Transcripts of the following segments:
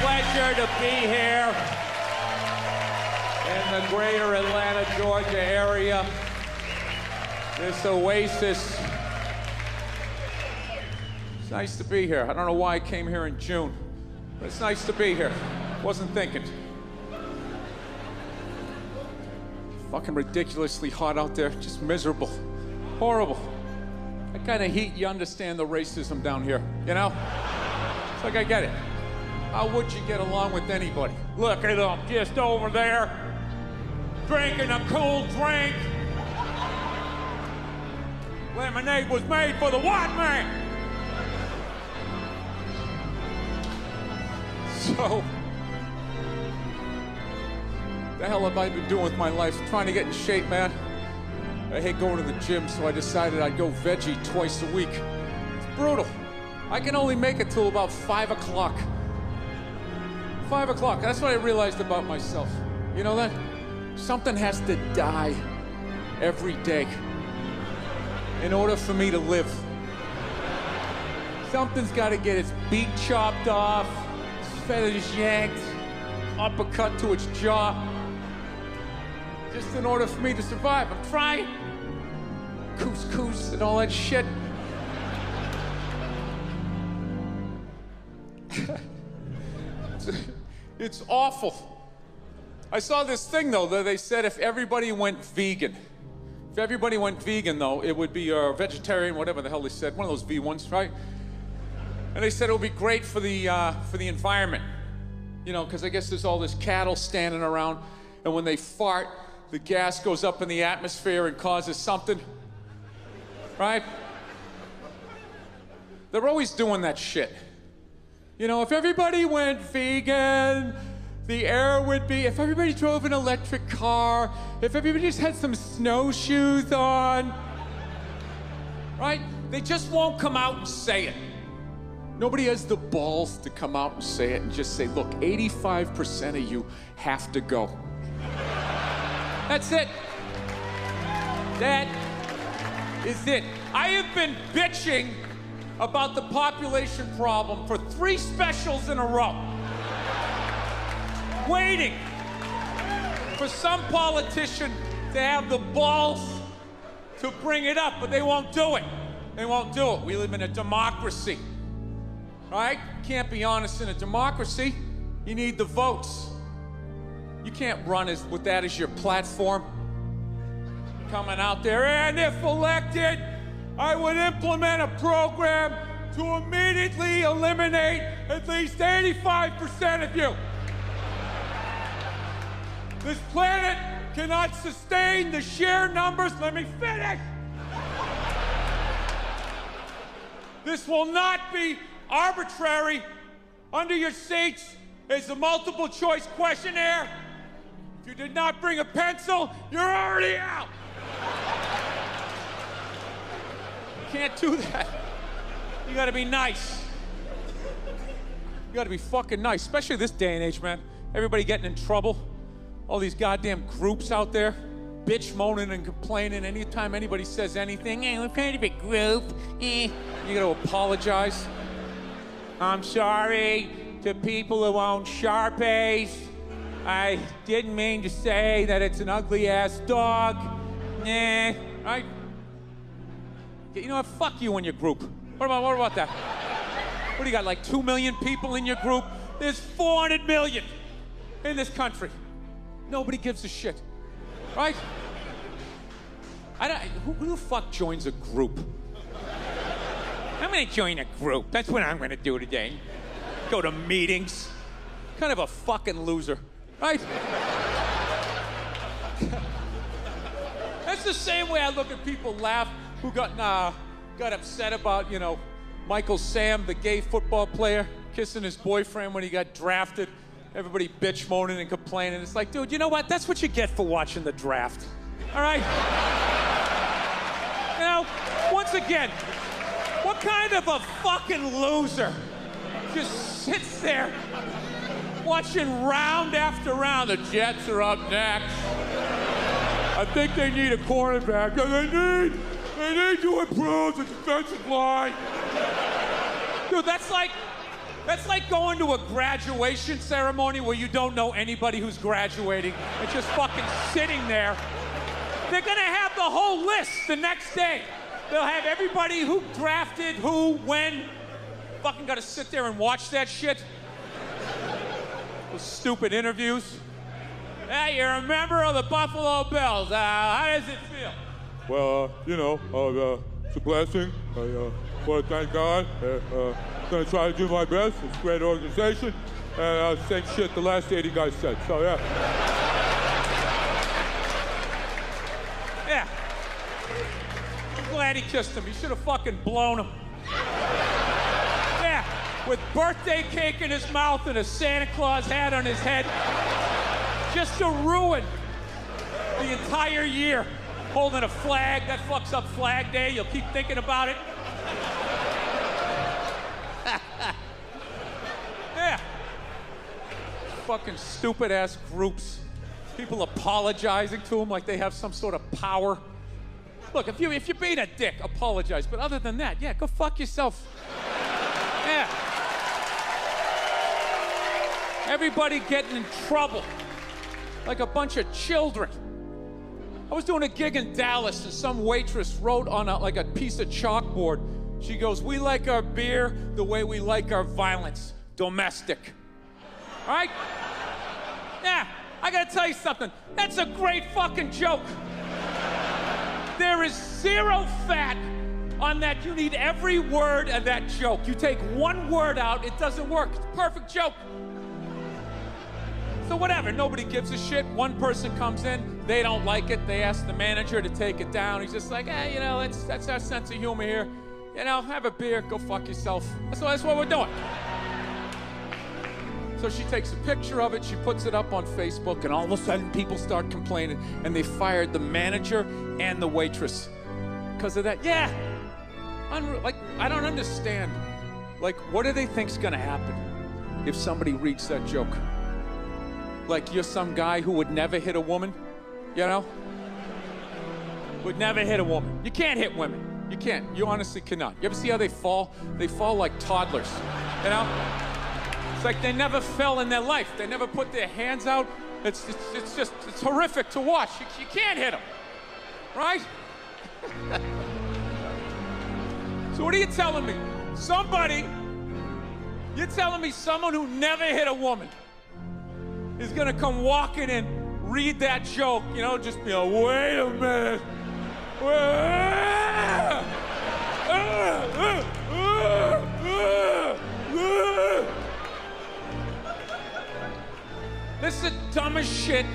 pleasure to be here in the greater Atlanta, Georgia area. This oasis. It's nice to be here. I don't know why I came here in June, but it's nice to be here. Wasn't thinking. Fucking ridiculously hot out there, just miserable, horrible. That kind of heat, you understand the racism down here, you know? It's like I get it. How would you get along with anybody? Look at them, just over there, drinking a cool drink. Lemonade was made for the white man. So, the hell have I been doing with my life? Trying to get in shape, man. I hate going to the gym, so I decided I'd go veggie twice a week. It's brutal. I can only make it till about 5 o'clock. 5 o'clock, that's what I realized about myself. You know that? Something has to die every day in order for me to live. Something's got to get its beak chopped off, its feathers yanked, uppercut to its jaw, just in order for me to survive. I'm trying. Couscous and all that shit. It's awful. I saw this thing, though, that they said if everybody went vegan. If everybody went vegan, though, it would be vegetarian, whatever the hell they said. One of those V ones, right? And they said it would be great for the environment. You know, because I guess there's all this cattle standing around, and when they fart, the gas goes up in the atmosphere and causes something. Right? They're always doing that shit. You know, if everybody went vegan, the air would be, if everybody drove an electric car, if everybody just had some snowshoes on, right? They just won't come out and say it. Nobody has the balls to come out and say it and just say, look, 85% of you have to go. That's it. That is it. I have been bitching about the population problem for 3 specials in a row. Waiting for some politician to have the balls to bring it up, but they won't do it. They won't do it. We live in a democracy, right? You can't be honest in a democracy. You need the votes. You can't run with that as your platform. Coming out there, and if elected, I would implement a program to immediately eliminate at least 85% of you. This planet cannot sustain the sheer numbers. Let me finish. This will not be arbitrary. Under your seats is a multiple choice questionnaire. If you did not bring a pencil, you're already out. You can't do that. You gotta be nice. You gotta be fucking nice, especially this day and age, man. Everybody getting in trouble. All these goddamn groups out there, bitch moaning and complaining. Anytime anybody says anything, hey, we're part of a group, you gotta apologize. I'm sorry to people who own Sharpies. I didn't mean to say that it's an ugly-ass dog. Right? You know what? Fuck you and your group. What about that? What do you got, like 2 million people in your group? There's 400 million in this country. Nobody gives a shit, right? Who the fuck joins a group? I'm gonna join a group. That's what I'm gonna do today. Go to meetings. Kind of a fucking loser, right? That's the same way I look at people laugh who got upset about, you know, Michael Sam, the gay football player, kissing his boyfriend when he got drafted. Everybody bitch moaning and complaining. It's like, dude, you know what? That's what you get for watching the draft. All right? You know, once again, what kind of a fucking loser just sits there watching round after round? The Jets are up next. I think they need a cornerback. They need to improve the defensive line. Dude, that's like That's like going to a graduation ceremony where you don't know anybody who's graduating. It's just fucking sitting there. They're gonna have the whole list the next day. They'll have everybody who drafted, who, when. Fucking gotta sit there and watch that shit. Those stupid interviews. Hey, you're a member of the Buffalo Bills. How does it feel? Well, it's a blessing. I want to thank God. Gonna try to do my best. It's a great organization. And same shit the last 80 guys said. So, yeah. Yeah. I'm glad he kissed him. He should have fucking blown him. Yeah. With birthday cake in his mouth and a Santa Claus hat on his head. Just to ruin the entire year. Holding a flag. That fucks up Flag Day. You'll keep thinking about it. Yeah. Fucking stupid ass groups. People apologizing to them like they have some sort of power. Look, if you're being a dick, apologize. But other than that, yeah, go fuck yourself. Yeah. Everybody getting in trouble. Like a bunch of children. I was doing a gig in Dallas and some waitress wrote on a piece of chalkboard. She goes, "We like our beer the way we like our violence, domestic." All right? Yeah, I gotta tell you something. That's a great fucking joke. There is zero fat on that. You need every word of that joke. You take one word out, it doesn't work. It's a perfect joke. So whatever, nobody gives a shit. One person comes in, they don't like it. They ask the manager to take it down. He's just like, hey, that's our sense of humor here. Have a beer, go fuck yourself. That's what we're doing. So she takes a picture of it, she puts it up on Facebook, and all of a sudden people start complaining, and they fired the manager and the waitress because of that. Yeah, I don't understand. Like, what do they think's gonna happen if somebody reads that joke? Like, you're some guy who would never hit a woman, Would never hit a woman. You can't hit women. You can't. You honestly cannot. You ever see how they fall? They fall like toddlers, It's like they never fell in their life. They never put their hands out. It's horrific to watch. You can't hit them, right? So what are you telling me? You're telling me someone who never hit a woman is gonna come walking in, read that joke, just be like, wait a minute. This is the dumbest shit.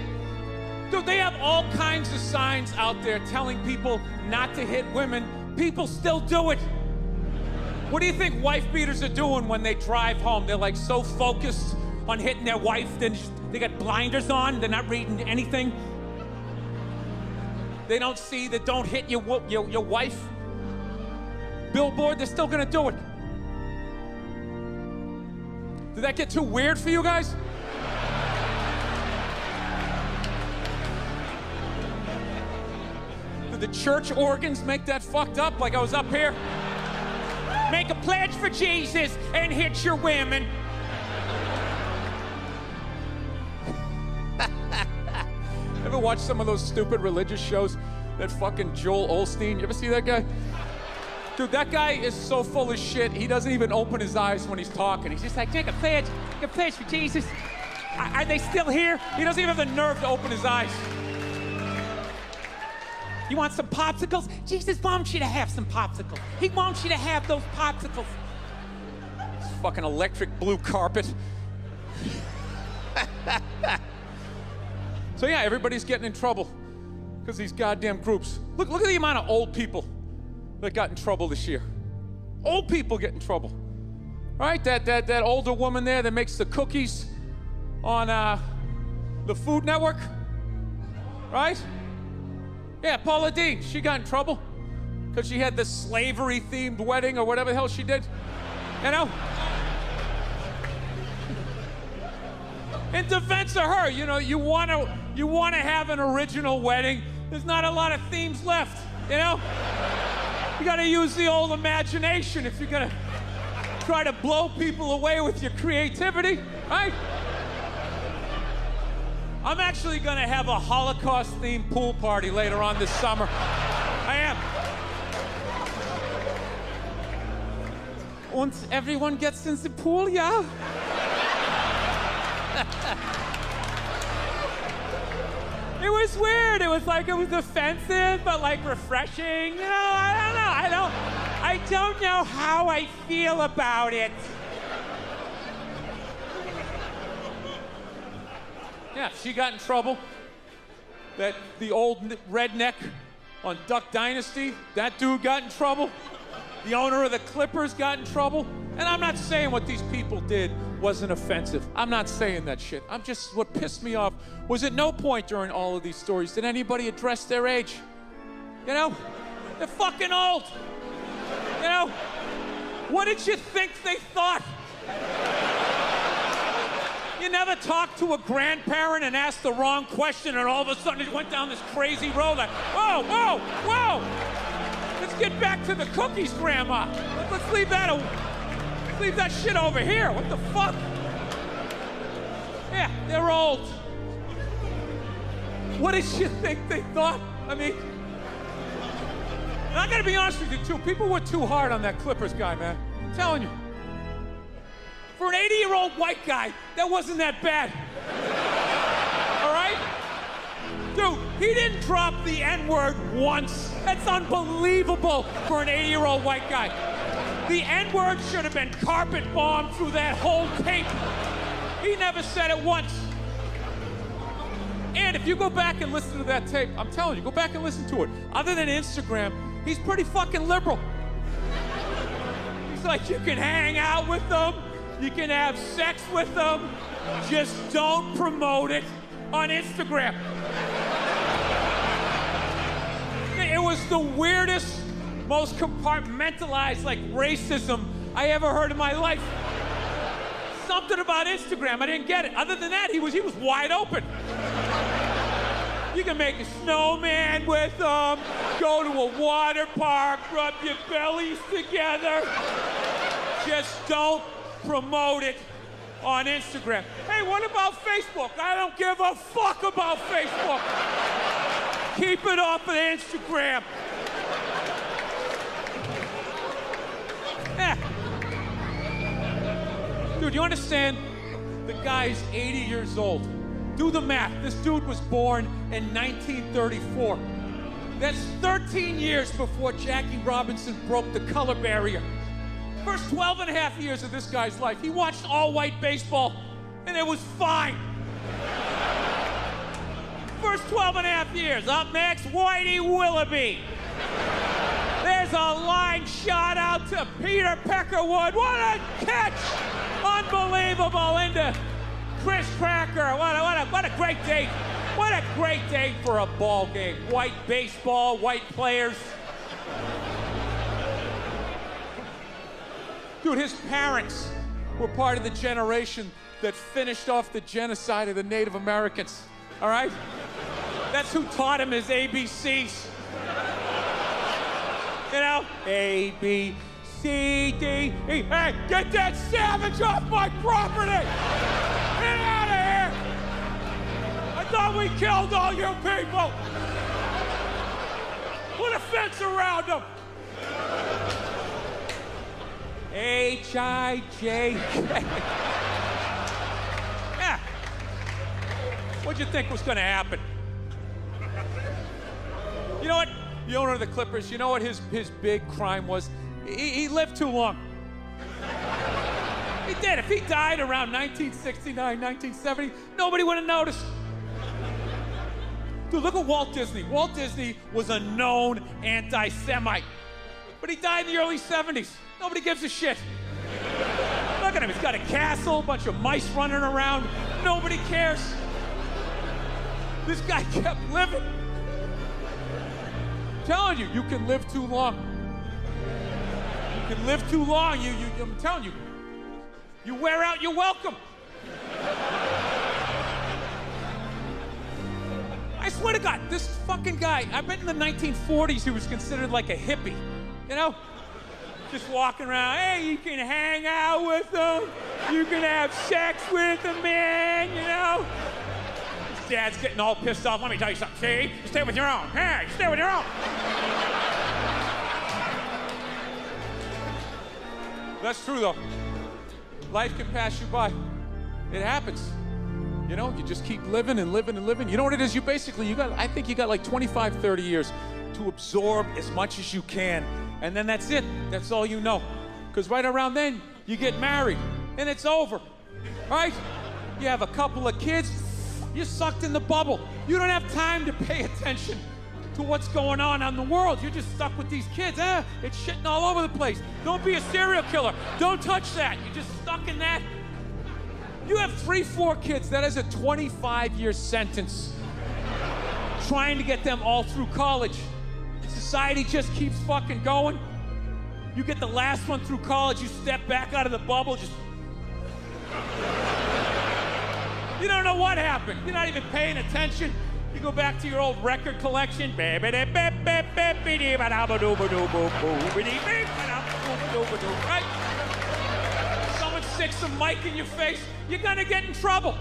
Dude, they have all kinds of signs out there telling people not to hit women. People still do it. What do you think wife beaters are doing when they drive home? They're like so focused on hitting their wife, then they got blinders on, they're not reading anything. They don't see that don't hit your wife. Billboard, they're still gonna do it. Did that get too weird for you guys? Did the church organs make that fucked up like I was up here? Make a pledge for Jesus and hit your women. Ever watch some of those stupid religious shows? That fucking Joel Osteen, you ever see that guy? Dude, that guy is so full of shit, he doesn't even open his eyes when he's talking. He's just like, make a pledge for Jesus. Are they still here? He doesn't even have the nerve to open his eyes. You want some popsicles? Jesus wants you to have some popsicles. He wants you to have those popsicles. This fucking electric blue carpet. So yeah, everybody's getting in trouble because these goddamn groups. Look at the amount of old people that got in trouble this year. Old people get in trouble. Right? That older woman there that makes the cookies on the Food Network. Right? Yeah, Paula Deen, she got in trouble because she had this slavery-themed wedding or whatever the hell she did. In defense of her, you want to have an original wedding. There's not a lot of themes left, You got to use the old imagination if you're gonna try to blow people away with your creativity, right? I'm actually gonna have a Holocaust-themed pool party later on this summer. I am. And everyone gets in the pool, yeah? It was weird. It was like, it was offensive, but like refreshing. You know, I don't know how I feel about it. Yeah, she got in trouble. That the old redneck on Duck Dynasty, that dude got in trouble. The owner of the Clippers got in trouble. And I'm not saying what these people did wasn't offensive. I'm not saying that shit. I'm just, what pissed me off was at no point during all of these stories did anybody address their age. You know? They're fucking old. You know? What did you think they thought? You never talked to a grandparent and asked the wrong question and all of a sudden it went down this crazy road like, whoa, whoa, whoa! Let's get back to the cookies, Grandma. Let's leave that shit over here. What the fuck? Yeah, they're old. What did you think they thought? I mean, and I gotta be honest with you too, people were too hard on that Clippers guy, man. I'm telling you. For an 80-year-old white guy, that wasn't that bad. All right? Dude, he didn't drop the N-word once. That's unbelievable for an 80-year-old white guy. The N-word should have been carpet bombed through that whole tape. He never said it once. And if you go back and listen to that tape, I'm telling you, go back and listen to it. Other than Instagram, he's pretty fucking liberal. He's like, you can hang out with them, you can have sex with them, just don't promote it on Instagram. It was the weirdest, most compartmentalized, like, racism I ever heard in my life. Something about Instagram, I didn't get it. Other than that, he was wide open. You can make a snowman with them, go to a water park, rub your bellies together. Just don't promote it on Instagram. Hey, what about Facebook? I don't give a fuck about Facebook. Keep it off of Instagram. Yeah. Dude, you understand? The guy's 80 years old. Do the math. This dude was born in 1934. That's 13 years before Jackie Robinson broke the color barrier. First 12 and a half years of this guy's life, he watched all-white baseball, and it was fine. First 12 and a half years. Up next, Whitey Willoughby. There's a line shot out to Peter Peckerwood. What a catch! Unbelievable into Chris Cracker. What a great day. What a great day for a ball game. White baseball, white players. Dude, his parents were part of the generation that finished off the genocide of the Native Americans. All right? That's who taught him his ABCs. You know? A, B, C, D, E. Hey, get that savage off my property! Get out of here! I thought we killed all you people! Put a fence around them! H-I-J-K. Yeah. What'd you think was gonna happen? You know what? The owner of the Clippers, you know what his big crime was? He lived too long. He did. If he died around 1969, 1970, nobody would have noticed. Dude, look at Walt Disney. Walt Disney was a known anti-Semite. But he died in the early 70s. Nobody gives a shit. Look at him. He's got a castle, a bunch of mice running around. Nobody cares. This guy kept living. I'm telling you, you can live too long. You can live too long. I'm telling you, you wear out your welcome. I swear to God, this fucking guy, I bet in the 1940s he was considered like a hippie, you know? Just walking around, hey, you can hang out with them. You can have sex with them, man, you know? His dad's getting all pissed off. Let me tell you something, see? You stay with your own. Hey, stay with your own. That's true, though. Life can pass you by. It happens. You know, you just keep living and living and living. You know what it is? I think you got like 25, 30 years to absorb as much as you can. And then that's it. That's all you know. Because right around then, you get married and it's over, right? You have a couple of kids, you're sucked in the bubble. You don't have time to pay attention to what's going on in the world. You're just stuck with these kids. It's shitting all over the place. Don't be a serial killer. Don't touch that. You're just stuck in that. You have 3, 4 kids. That is a 25-year sentence. Trying to get them all through college. Society just keeps fucking going. You get the last one through college, you step back out of the bubble, just... You don't know what happened. You're not even paying attention. You go back to your old record collection. Right? Someone sticks a mic in your face, you're gonna get in trouble.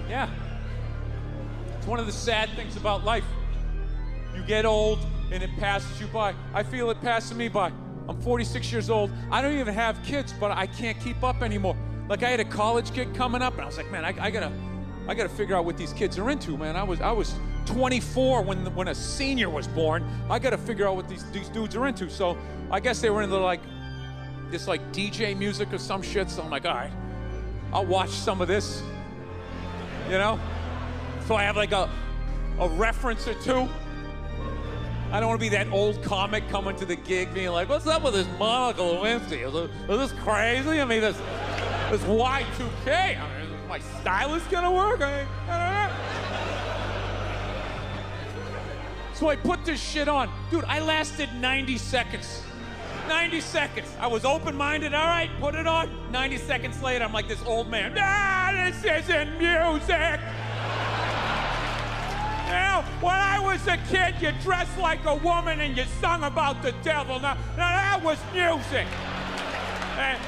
Yeah. It's one of the sad things about life. You get old and it passes you by. I feel it passing me by. I'm 46 years old. I don't even have kids, but I can't keep up anymore. Like, I had a college kid coming up, and I was like, man, I gotta figure out what these kids are into, man. I was 24 when a senior was born. I gotta figure out what these dudes are into. So I guess they were into this DJ music or some shit. So I'm like, all right, I'll watch some of this, you know? So I have like a reference or two. I don't want to be that old comic coming to the gig being like, what's up with this Monica Lewinsky? Is this crazy? I mean, this Y2K. I mean, is my stylist gonna work? I don't know. So I put this shit on. Dude, I lasted 90 seconds. 90 seconds. I was open-minded. All right, put it on. 90 seconds later, I'm like this old man. This isn't music. Now, when I was a kid, you dressed like a woman and you sung about the devil. Now that was music.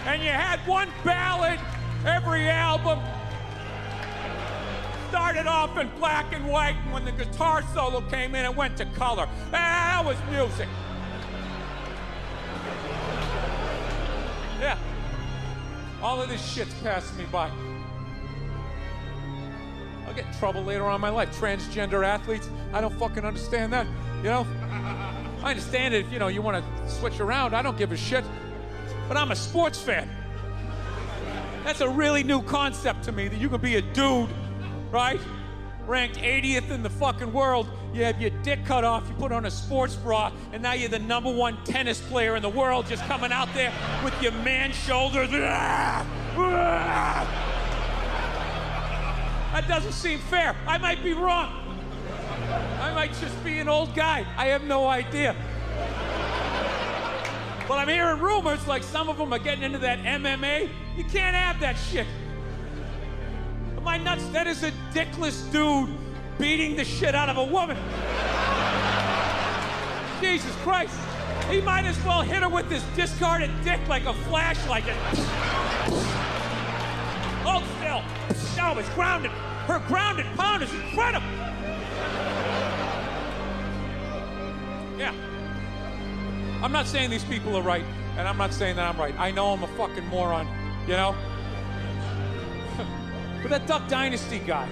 And you had one ballad every album. Started off in black and white, and when the guitar solo came in, it went to color. That was music. Yeah. All of this shit's passing me by. I'll get in trouble later on in my life. Transgender athletes, I don't fucking understand that, you know? I understand it if, you want to switch around. I don't give a shit. But I'm a sports fan. That's a really new concept to me, that you can be a dude, right? Ranked 80th in the fucking world. You have your dick cut off, you put on a sports bra, and now you're the #1 tennis player in the world, just coming out there with your man shoulders. That doesn't seem fair. I might be wrong. I might just be an old guy. I have no idea. But I'm hearing rumors like some of them are getting into that MMA. You can't have that shit. Am I nuts? That is a dickless dude beating the shit out of a woman. Jesus Christ. He might as well hit her with his discarded dick like a flashlight. Hold still. No, it's grounded. Her grounded pound is incredible. Yeah. I'm not saying these people are right, and I'm not saying that I'm right. I know I'm a fucking moron, you know? But that Duck Dynasty guy,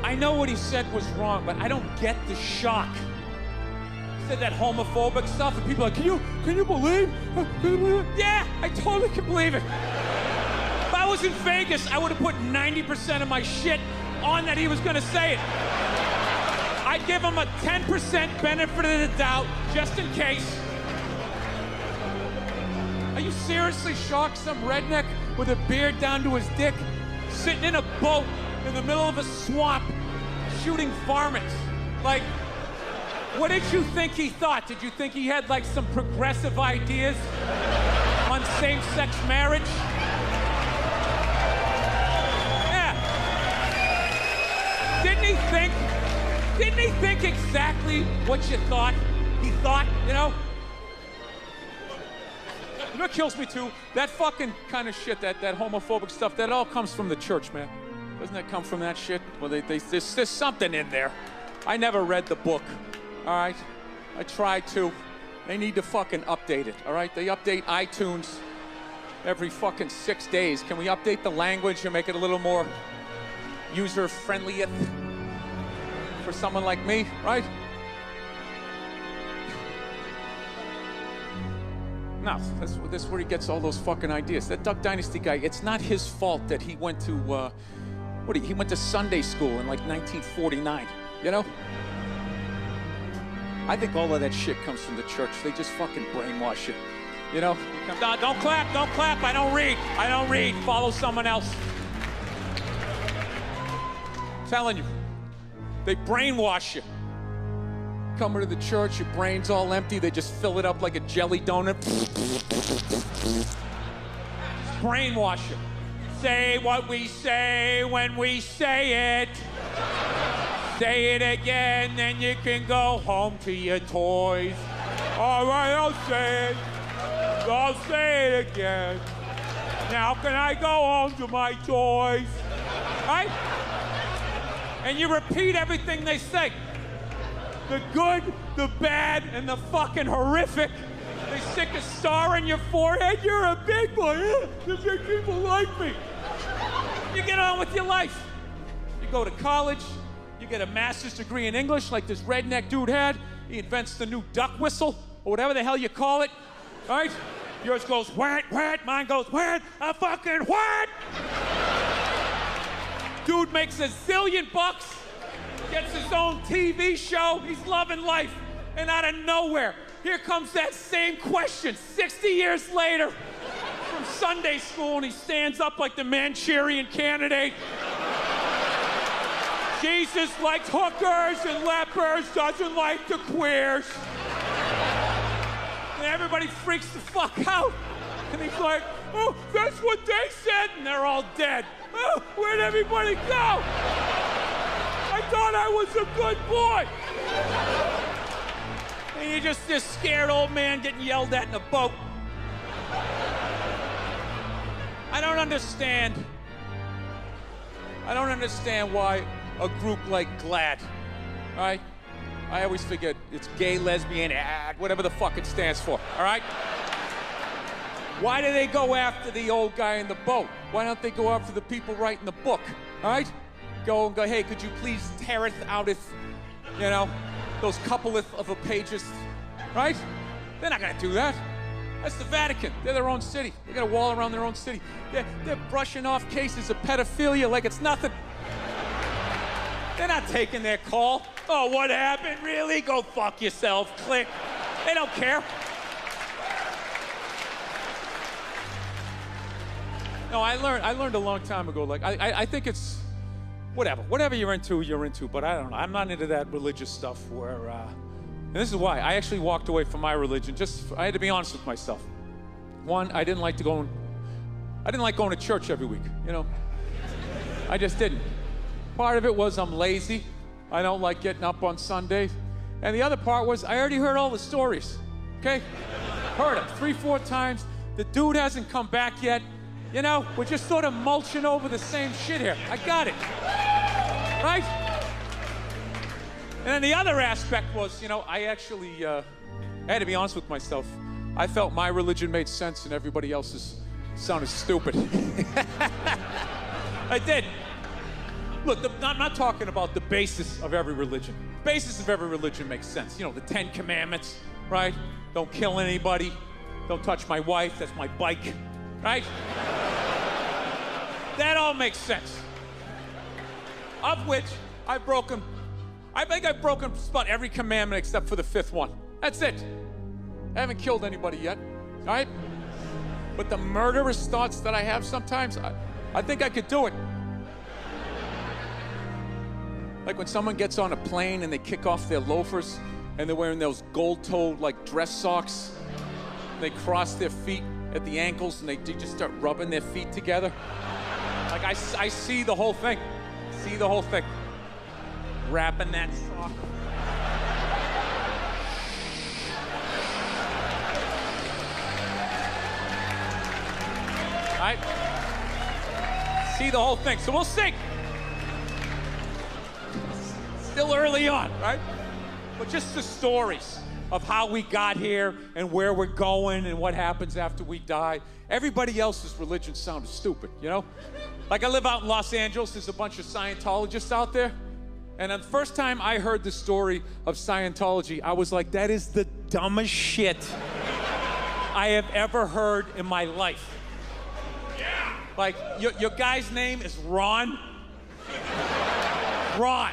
I know what he said was wrong, but I don't get the shock. He said that homophobic stuff, and people are like, can you believe? Yeah, I totally can believe it. If I was in Vegas, I would have put 90% of my shit on that he was gonna say it. I'd give him a 10% benefit of the doubt, just in case. Are you seriously shocked? Some redneck with a beard down to his dick, sitting in a boat in the middle of a swamp, shooting varmints. Like, what did you think he thought? Did you think he had like some progressive ideas on same-sex marriage? Yeah. Didn't he think Didn't he think exactly what you thought? He thought, you know? You know what kills me too? That fucking kind of shit, that homophobic stuff, that all comes from the church, man. Doesn't that come from that shit? Well, there's something in there. I never read the book, all right? I tried to. They need to fucking update it, all right? They update iTunes every fucking 6 days. Can we update the language and make it a little more user-friendly for someone like me, right? No, that's where he gets all those fucking ideas. That Duck Dynasty guy, it's not his fault that he went to, he went to Sunday school in like 1949, you know? I think all of that shit comes from the church. They just fucking brainwash you, you know? No, don't clap, I don't read, follow someone else. I'm telling you, they brainwash you. Coming to the church, your brain's all empty, they just fill it up like a jelly donut. Brainwash you. Say what we say when we say it. Say it again, then you can go home to your toys. All right, I'll say it. I'll say it again. Now can I go home to my toys? Right? And you repeat everything they say. The good, the bad, and the fucking horrific. They stick a star in your forehead. You're a big boy. The big people like me. You get on with your life. You go to college. You get a master's degree in English like this redneck dude had. He invents the new duck whistle, or whatever the hell you call it, right? Yours goes whack, whack, mine goes whack, a fucking whack! Dude makes $1 zillion, gets his own TV show, he's loving life, and out of nowhere, here comes that same question 60 years later from Sunday school, and he stands up like the Manchurian Candidate. Jesus likes hookers and lepers, doesn't like the queers. And everybody freaks the fuck out. And he's like, oh, that's what they said. And they're all dead. Oh, where'd everybody go? I thought I was a good boy. And you're just this scared old man getting yelled at in a boat. I don't understand why a group like GLAAD, all right? I always forget, it's gay, lesbian, whatever the fuck it stands for, all right? Why do they go after the old guy in the boat? Why don't they go after the people writing the book, all right? Go, hey, could you please tear it out if, you know, those couple of pages, right? They're not gonna do that. That's the Vatican. They're their own city. They got a wall around their own city. They're brushing off cases of pedophilia like it's nothing. They're not taking their call. Oh, what happened? Really? Go fuck yourself. Click. They don't care. No, I learned a long time ago, like, I think it's, whatever you're into, but I don't know. I'm not into that religious stuff where, and this is why. I actually walked away from my religion. I had to be honest with myself. One, I didn't like going to church every week, you know? I just didn't. Part of it was I'm lazy. I don't like getting up on Sundays. And the other part was I already heard all the stories, okay? Heard them 3-4 times. The dude hasn't come back yet. You know, we're just sort of mulching over the same shit here. I got it, right? And then the other aspect was, you know, I actually I had to be honest with myself. I felt my religion made sense and everybody else's sounded stupid. I did. Look, I'm not talking about the basis of every religion. The basis of every religion makes sense. You know, the 10 Commandments, right? Don't kill anybody. Don't touch my wife. That's my bike, right? That all makes sense. Of which I think I've broken just about every commandment except for the 5th one. That's it. I haven't killed anybody yet, all right? But the murderous thoughts that I have sometimes, I think I could do it. Like when someone gets on a plane and they kick off their loafers and they're wearing those gold-toed like dress socks. They cross their feet at the ankles and they just start rubbing their feet together. Like I see the whole thing. See the whole thing. wrapping that sock. All right? See the whole thing. So we'll sing. Still early on, right? But just the stories of how we got here and where we're going and what happens after we die. Everybody else's religion sounded stupid, you know? Like I live out in Los Angeles, there's a bunch of Scientologists out there. And the first time I heard the story of Scientology, I was like, that is the dumbest shit I have ever heard in my life. Like, your guy's name is Ron. Ron.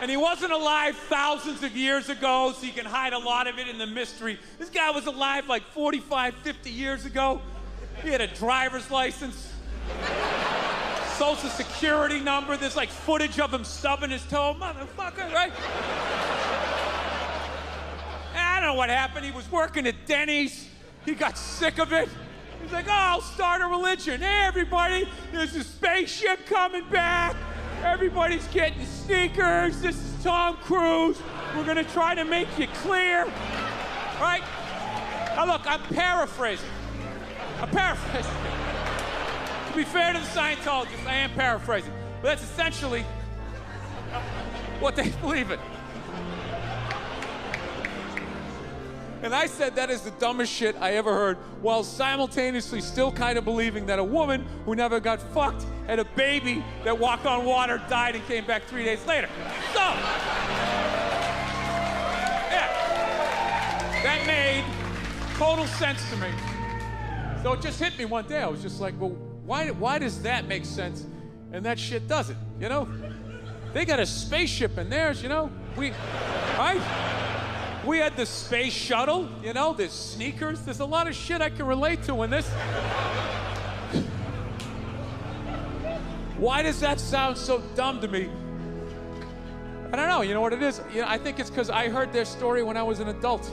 And he wasn't alive thousands of years ago, so you can hide a lot of it in the mystery. This guy was alive like 45, 50 years ago. He had a driver's license, social security number. There's like footage of him stubbing his toe. Motherfucker, right? And I don't know what happened. He was working at Denny's. He got sick of it. He's like, oh, I'll start a religion. Hey, everybody, there's a spaceship coming back. Everybody's getting sneakers. This is Tom Cruise. We're gonna try to make you clear, right? Now look, I'm paraphrasing. To be fair to the Scientologists, I am paraphrasing. But that's essentially what they believe in. And I said that is the dumbest shit I ever heard, while simultaneously still kind of believing that a woman who never got fucked had a baby that walked on water, died, and came back 3 days later. So, yeah, that made total sense to me. So it just hit me one day. I was just like, well, why does that make sense and that shit doesn't, you know? They got a spaceship in theirs, you know? Right? We had the space shuttle, you know, there's sneakers. There's a lot of shit I can relate to in this. Why does that sound so dumb to me? I don't know, you know what it is? You know, I think it's because I heard their story when I was an adult.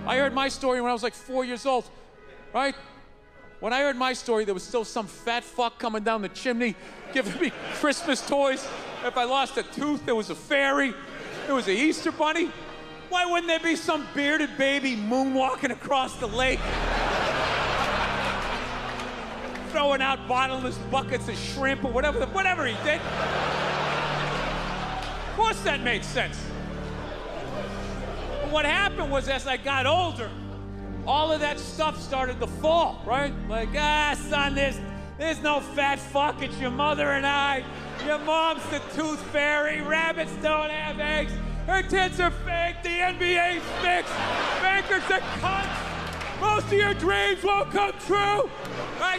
I heard my story when I was like 4 years old, right? When I heard my story, there was still some fat fuck coming down the chimney giving me Christmas toys. If I lost a tooth, there was a fairy. There was an Easter bunny. Why wouldn't there be some bearded baby moonwalking across the lake? Throwing out bottomless buckets of shrimp or whatever he did. Of course that made sense. But what happened was, as I got older, all of that stuff started to fall, right? Like, son, there's no fat fuck, it's your mother and I. Your mom's the tooth fairy, rabbits don't have eggs, her tits are fake, the NBA's fixed, bankers are cunts, most of your dreams won't come true, right?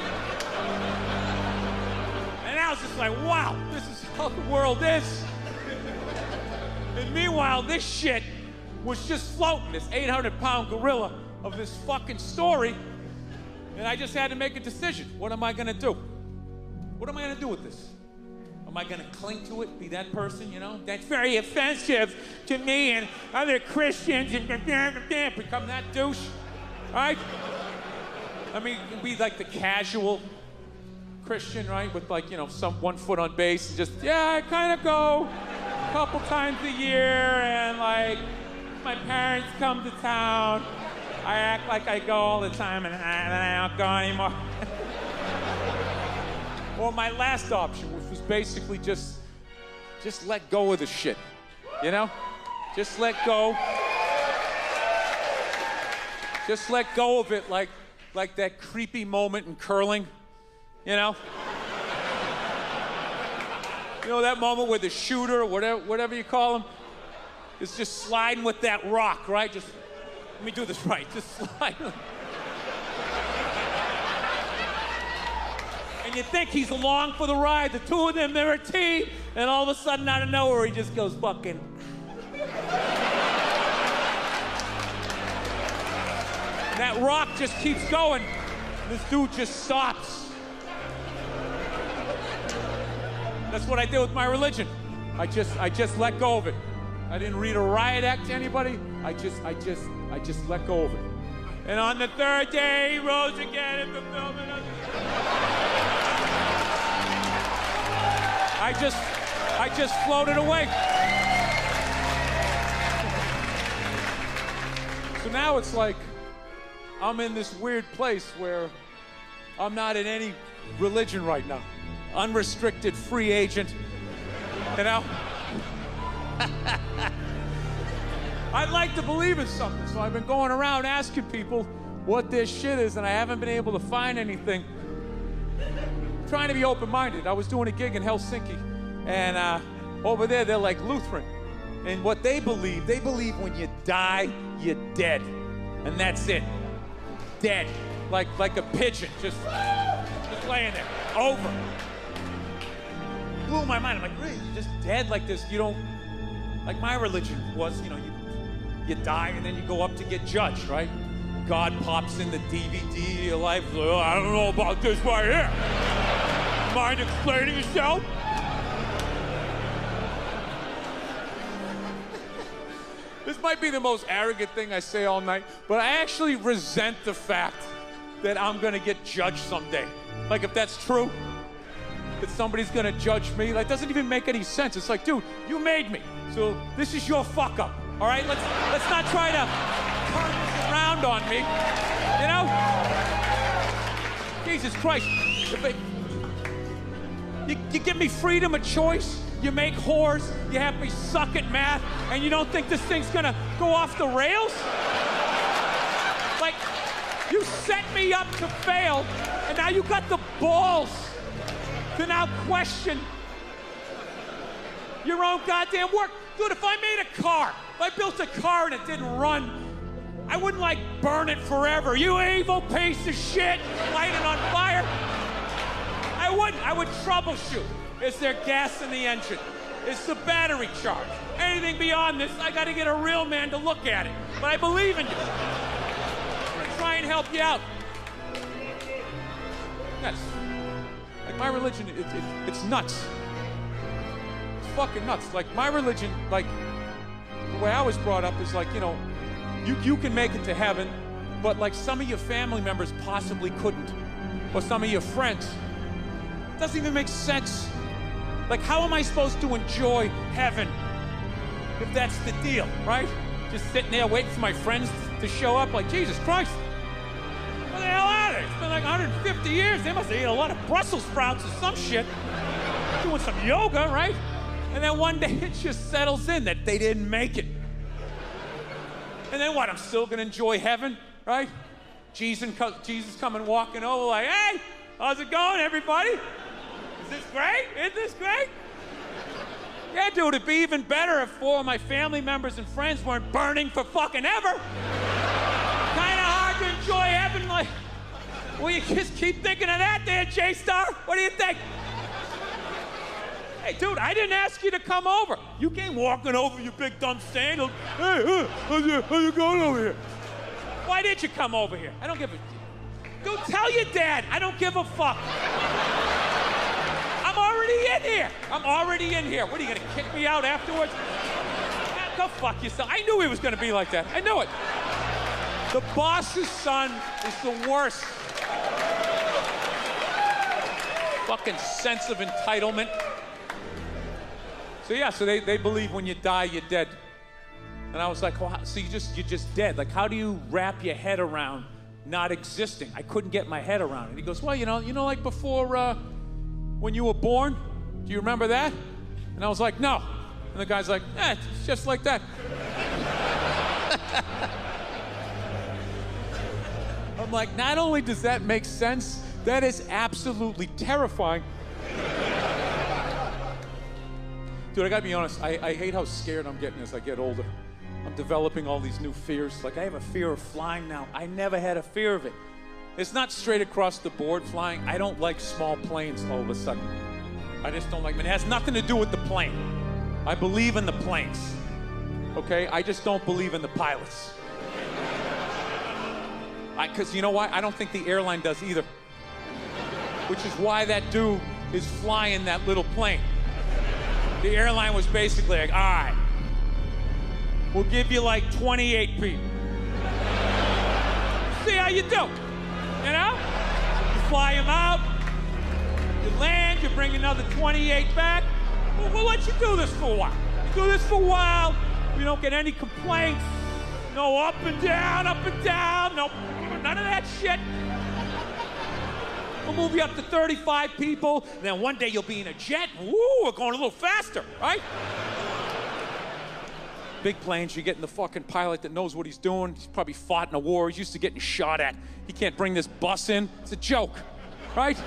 And I was just like, wow, this is how the world is. And meanwhile, this shit was just floating, this 800-pound gorilla of this fucking story, and I just had to make a decision. What am I gonna do? What am I gonna do with this? Am I gonna cling to it, be that person, you know? That's very offensive to me and other Christians and become that douche, right? I mean, be like the casual Christian, right? With like, you know, some 1 foot on base, just, yeah, I kind of go a couple times a year and like, my parents come to town, I act like I go all the time and I don't go anymore. Or my last option, which was basically just let go of the shit, you know? Just let go. Just let go of it like that creepy moment in curling, you know? You know that moment where the shooter, or whatever you call him, is just sliding with that rock, right? Just, let me do this right, just slide. And you think he's along for the ride, the two of them, they're a team, and all of a sudden, out of nowhere, he just goes fucking. That rock just keeps going. This dude just stops. That's what I did with my religion. I just let go of it. I didn't read a riot act to anybody. I just let go of it. And on the third day, he rose again in fulfillment of I just floated away. So now it's like I'm in this weird place where I'm not in any religion right now. Unrestricted free agent, you know? I'd like to believe in something, so I've been going around asking people what this shit is, and I haven't been able to find anything. I'm trying to be open-minded. I was doing a gig in Helsinki, and over there, they're like Lutheran. And what they believe when you die, you're dead. And that's it. Dead. Like a pigeon, just laying there, over. Blew my mind. I'm like, really? You're just dead like this? You don't, like my religion was, you know, you die and then you go up to get judged, right? God pops in the DVD of your life. Like, oh, I don't know about this right here. Mind explaining yourself? This might be the most arrogant thing I say all night, but I actually resent the fact that I'm gonna get judged someday. Like, if that's true, that somebody's gonna judge me, like, doesn't even make any sense. It's like, dude, you made me, so this is your fuck up, all right? Let's not try to turn this around on me, you know? Jesus Christ, you give me freedom of choice, you make whores, you have me suck at math, and you don't think this thing's gonna go off the rails? Like, you set me up to fail, and now you got the balls to now question your own goddamn work. Dude, if I made a car, if I built a car and it didn't run, I wouldn't, like, burn it forever. You evil piece of shit, light it on fire. I wouldn't. I would troubleshoot. Is there gas in the engine? Is the battery charged? Anything beyond this, I gotta get a real man to look at it. But I believe in you. I'm gonna try and help you out. Yes. Like my religion, it's nuts. It's fucking nuts. Like my religion, like the way I was brought up is like, you know, you can make it to heaven, but like some of your family members possibly couldn't. Or some of your friends. It doesn't even make sense. Like, how am I supposed to enjoy heaven if that's the deal, right? Just sitting there waiting for my friends to show up like, Jesus Christ, what the hell are they? It's been like 150 years. They must have eaten a lot of Brussels sprouts or some shit. Doing some yoga, right? And then one day it just settles in that they didn't make it. And then what, I'm still gonna enjoy heaven, right? Jesus coming walking over like, hey, how's it going, everybody? Is this great? Isn't this great? Yeah, dude, it'd be even better if 4 of my family members and friends weren't burning for fucking ever. Kinda hard to enjoy heaven, like, will you just keep thinking of that there, J-Star? What do you think? Hey, dude, I didn't ask you to come over. You came walking over, you big dumb sandals. Hey, how's you going over here? Why did you come over here? I don't give a... Dude, tell your dad, I don't give a fuck. I'm already in here. I'm already in here. What, are you gonna kick me out afterwards? Go fuck yourself. I knew he was gonna be like that. I knew it. The boss's son is the worst. Fucking sense of entitlement. So yeah, so they believe when you die, you're dead. And I was like, well, so you're just dead. Like, how do you wrap your head around not existing? I couldn't get my head around it. He goes, well, you know, like before, when you were born, do you remember that? And I was like, no. And the guy's like, it's just like that. I'm like, not only does that make sense, that is absolutely terrifying. Dude, I gotta be honest, I hate how scared I'm getting as I get older. I'm developing all these new fears. Like, I have a fear of flying now. I never had a fear of it. It's not straight across the board flying. I don't like small planes all of a sudden. I just don't like them. It has nothing to do with the plane. I believe in the planes, okay? I just don't believe in the pilots. Because you know why? I don't think the airline does either. Which is why that dude is flying that little plane. The airline was basically like, all right, we'll give you like 28 people. See how you do, you know? You fly them out, you land, you bring another 28 back, We'll let you do this for a while. You do this for a while. We don't get any complaints. No up and down, no, none of that shit. We'll move you up to 35 people, and then one day you'll be in a jet. Woo, we're going a little faster, right? Big planes, you're getting the fucking pilot that knows what he's doing. He's probably fought in a war. He's used to getting shot at. He can't bring this bus in. It's a joke, right?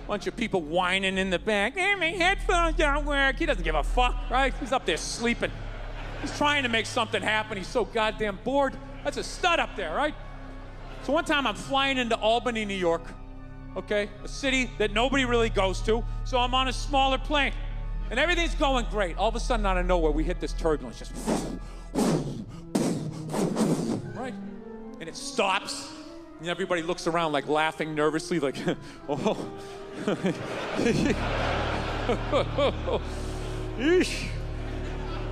Bunch of people whining in the back. Hey, my headphones don't work. He doesn't give a fuck, right? He's up there sleeping. He's trying to make something happen. He's so goddamn bored. That's a stud up there, right? So one time I'm flying into Albany, New York, okay? A city that nobody really goes to. So I'm on a smaller plane. And everything's going great. All of a sudden, out of nowhere, we hit this turbulence. Just... right? And it stops. And everybody looks around, like, laughing nervously, like, oh.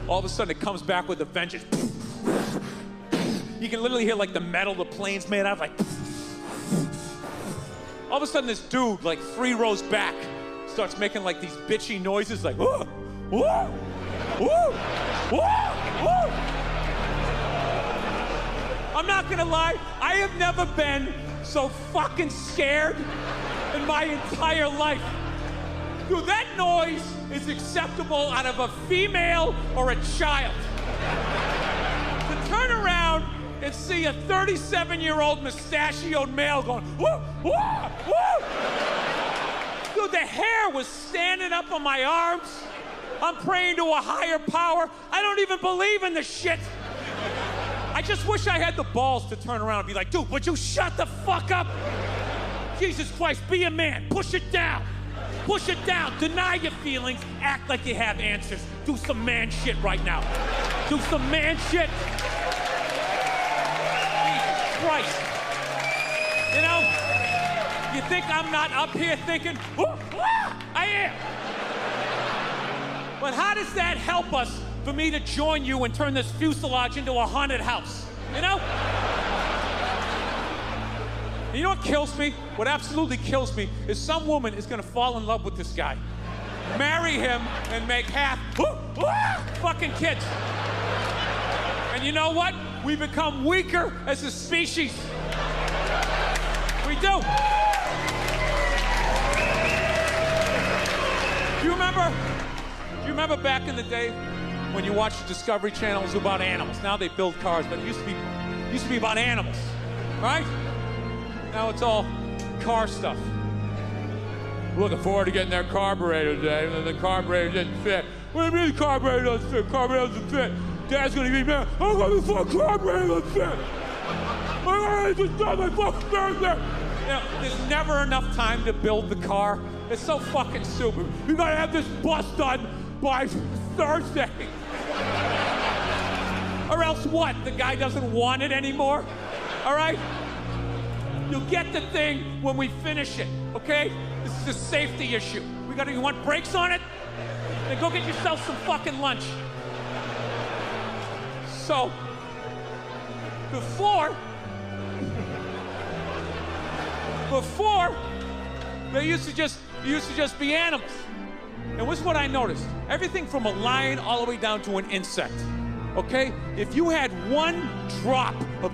All of a sudden, it comes back with a vengeance. You can literally hear, like, the metal the plane's made out of, like... All of a sudden, this dude, like, 3 rows back, starts making, like, these bitchy noises, like, whoa, whoa, whoa, whoa, whoa. I'm not gonna lie, I have never been so fucking scared in my entire life. Dude, that noise is acceptable out of a female or a child. To turn around and see a 37-year-old mustachioed male going, whoa, whoa, whoa. Dude, the hair was standing up on my arms. I'm praying to a higher power. I don't even believe in this shit. I just wish I had the balls to turn around and be like, dude, would you shut the fuck up? Jesus Christ, be a man. Push it down. Push it down. Deny your feelings. Act like you have answers. Do some man shit right now. Do some man shit. Jesus Christ. You know, you think I'm not up here thinking, I am. But how does that help us for me to join you and turn this fuselage into a haunted house? You know? You know what kills me? What absolutely kills me is some woman is gonna fall in love with this guy, marry him, and make half fucking kids. And you know what? We become weaker as a species. We do. Do you remember back in the day when you watched the Discovery Channel? It was about animals. Now they build cars, but it used to be about animals, right? Now it's all car stuff. Looking forward to getting that carburetor today, and then the carburetor didn't fit. What do you mean the carburetor doesn't fit? Carburetor doesn't fit. Dad's gonna be mad. I'm gonna fuck carburetor doesn't fit. I just done my fucking birthday. You know, there's never enough time to build the car. It's so fucking stupid. We gotta have this bus done by Thursday. Or else what? The guy doesn't want it anymore? All right? You'll get the thing when we finish it, okay? This is a safety issue. You want brakes on it? Then go get yourself some fucking lunch. So, before, they used to just be animals. And what's what I noticed? Everything from a lion all the way down to an insect, okay? If you had one drop of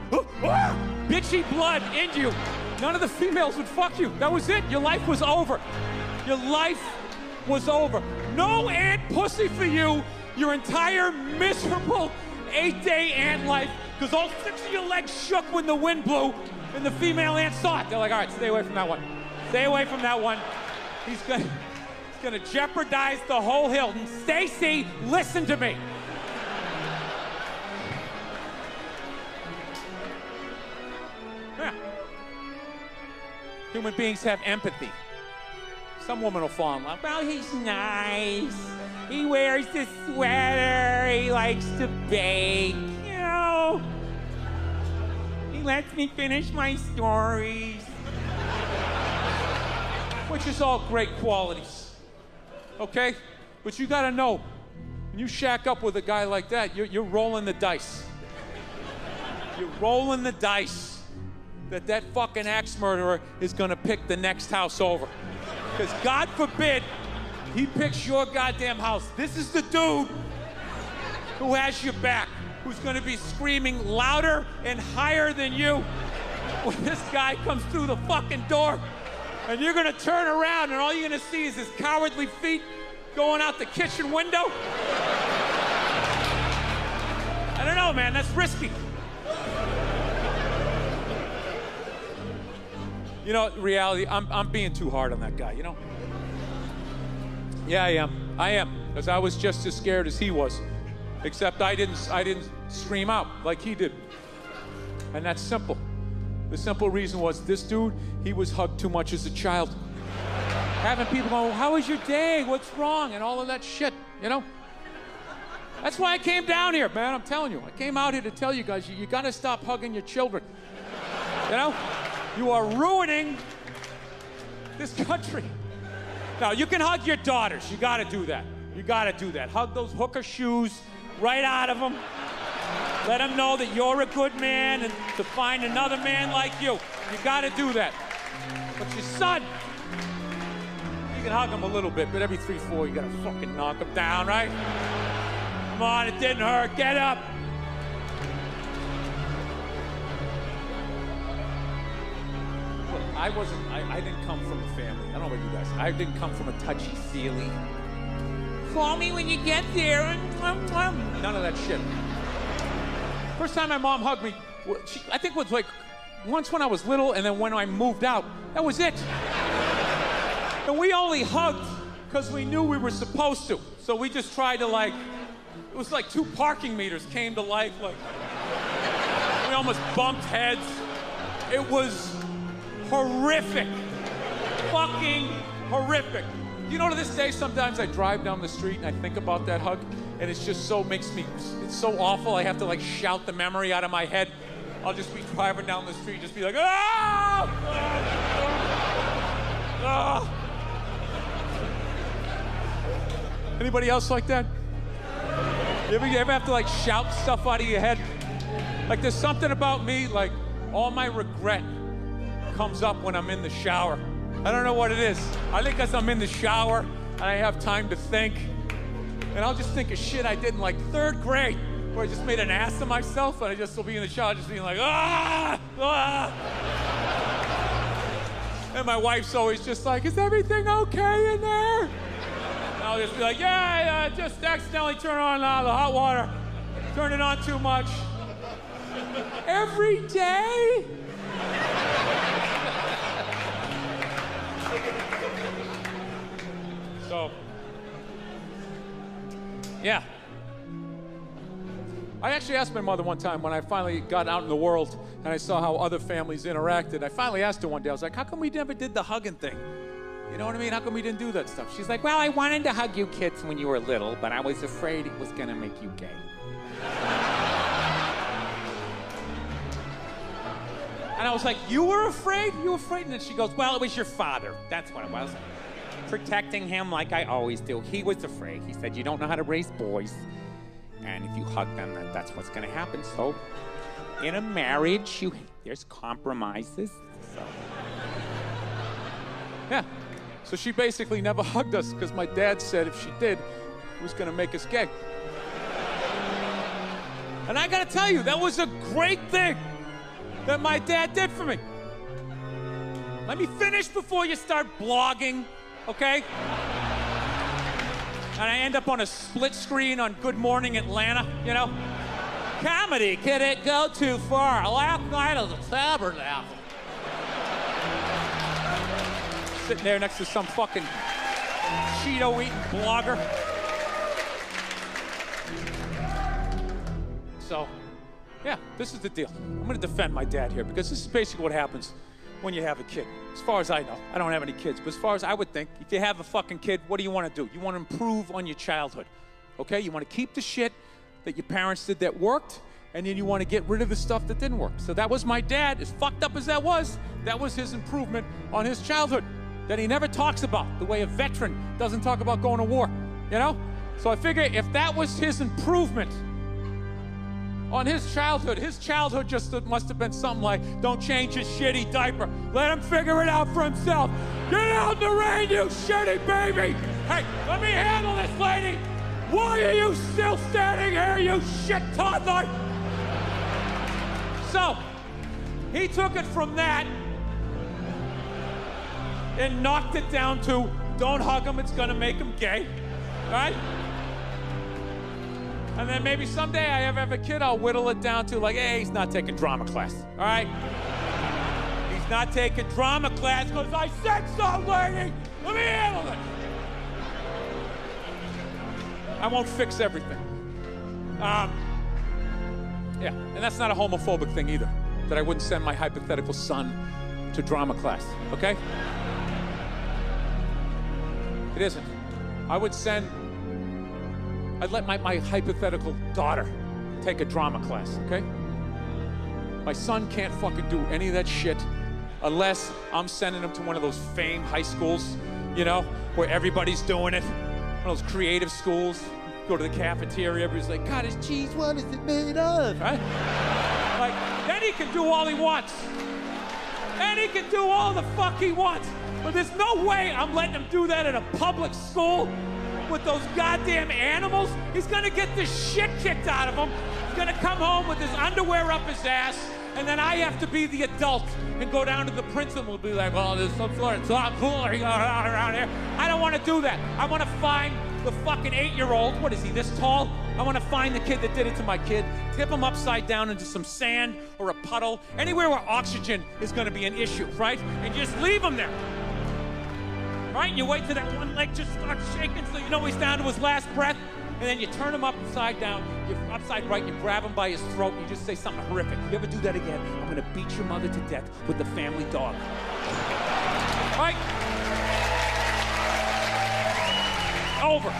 bitchy blood in you, none of the females would fuck you. That was it. Your life was over. Your life was over. No ant pussy for you your entire miserable 8-day ant life, because all 6 of your legs shook when the wind blew and the female ant saw it. They're like, all right, stay away from that one. Stay away from that one. He's gonna jeopardize the whole hill. And Stacy, listen to me. Yeah. Human beings have empathy. Some woman will fall in love. Well, he's nice. He wears the sweater. He likes to bake. You know. He lets me finish my stories. Which is all great qualities. Okay? But you gotta know, when you shack up with a guy like that, you're rolling the dice. You're rolling the dice that fucking axe murderer is gonna pick the next house over. Because God forbid He picks your goddamn house. This is the dude who has your back, who's gonna be screaming louder and higher than you when this guy comes through the fucking door. And you're gonna turn around and all you're gonna see is his cowardly feet going out the kitchen window. I don't know, man, that's risky. You know, reality, I'm being too hard on that guy, you know? Yeah, I am, because I was just as scared as he was, except I didn't scream out like he did. And that's simple. The simple reason was this dude, he was hugged too much as a child. Having people go, how was your day? What's wrong? And all of that shit, you know? That's why I came down here, man, I'm telling you. I came out here to tell you guys, you gotta stop hugging your children. You know? You are ruining this country. Now, you can hug your daughters. You gotta do that. You gotta do that. Hug those hooker shoes right out of them. Let them know that you're a good man and to find another man like you. You gotta do that. But your son, you can hug him a little bit, but every 3-4, you gotta fucking knock him down, right? Come on, it didn't hurt. Get up. I didn't come from a family. I don't know about you guys. I didn't come from a touchy-feely. Call me when you get there. None of that shit. First time my mom hugged me, I think it was like once when I was little, and then when I moved out. That was it. And we only hugged because we knew we were supposed to. So we just tried to it was like 2 parking meters came to life. Like, we almost bumped heads. It was horrific. Fucking horrific. You know, to this day, sometimes I drive down the street and I think about that hug, and it's just it's so awful. I have to shout the memory out of my head. I'll just be driving down the street, just be like, ah! Ah! Anybody else like that? You ever have to shout stuff out of your head? There's something about me, all my regret comes up when I'm in the shower. I don't know what it is. I think because I'm in the shower and I have time to think. And I'll just think of shit I did in 3rd grade where I just made an ass of myself, and I just will be in the shower just being like, ah! Ah! And my wife's always just like, is everything okay in there? And I'll just be like, yeah, just accidentally turn on the hot water. Turn it on too much. Every day? So, yeah. I actually asked my mother one time when I finally got out in the world and I saw how other families interacted. I finally asked her one day, I was like, how come we never did the hugging thing? You know what I mean? How come we didn't do that stuff? She's like, well, I wanted to hug you kids when you were little, but I was afraid it was going to make you gay. And I was like, you were afraid? You were afraid? And then she goes, well, it was your father. That's what it was. Protecting him like I always do. He was afraid. He said, you don't know how to raise boys. And if you hug them, that's what's going to happen. So in a marriage, there's compromises. So. Yeah. So she basically never hugged us because my dad said if she did, it was going to make us gay. And I got to tell you, that was a great thing that my dad did for me. Let me finish before you start blogging, okay? And I end up on a split screen on Good Morning Atlanta, you know? Comedy, can it go too far? Last night at the Tabernacle. Sitting there next to some fucking Cheeto-eating blogger. So, yeah, this is the deal. I'm gonna defend my dad here because this is basically what happens when you have a kid. As far as I know, I don't have any kids, but as far as I would think, if you have a fucking kid, what do you want to do? You want to improve on your childhood, okay? You want to keep the shit that your parents did that worked, and then you want to get rid of the stuff that didn't work. So that was my dad, as fucked up as that was his improvement on his childhood that he never talks about, the way a veteran doesn't talk about going to war, you know? So I figure if that was his improvement on his childhood just must have been something like, don't change his shitty diaper. Let him figure it out for himself. Get out in the rain, you shitty baby! Hey, let me handle this, lady. Why are you still standing here, you shit toddler? So, he took it from that and knocked it down to, don't hug him, it's gonna make him gay, right? And then maybe someday I have a kid, I'll whittle it down to like, hey, he's not taking drama class, all right? He's not taking drama class because I said so, lady. Let me handle it. I won't fix everything. Yeah, and that's not a homophobic thing either, that I wouldn't send my hypothetical son to drama class, okay? It isn't. I'd let my hypothetical daughter take a drama class, okay? My son can't fucking do any of that shit unless I'm sending him to one of those famed high schools, you know, where everybody's doing it. One of those creative schools. Go to the cafeteria, everybody's like, God, this cheese, what is it made of? Right? Like, then he can do all he wants. Then he can do all the fuck he wants. But there's no way I'm letting him do that at a public school with those goddamn animals. He's gonna get the shit kicked out of him. He's gonna come home with his underwear up his ass, and then I have to be the adult and go down to the principal and be like, well, there's some sort of tomfoolery going on around here. I don't want to do that. I want to find the fucking 8-year-old, what is he, this tall? I want to find the kid that did it to my kid, tip him upside down into some sand or a puddle, anywhere where oxygen is going to be an issue, right? And just leave him there. Right? And you wait till that one leg just starts shaking so you know he's down to his last breath. And then you turn him upside down, you're upside right, you grab him by his throat, and you just say something horrific. If you ever do that again, I'm gonna beat your mother to death with the family dog. Right? Over.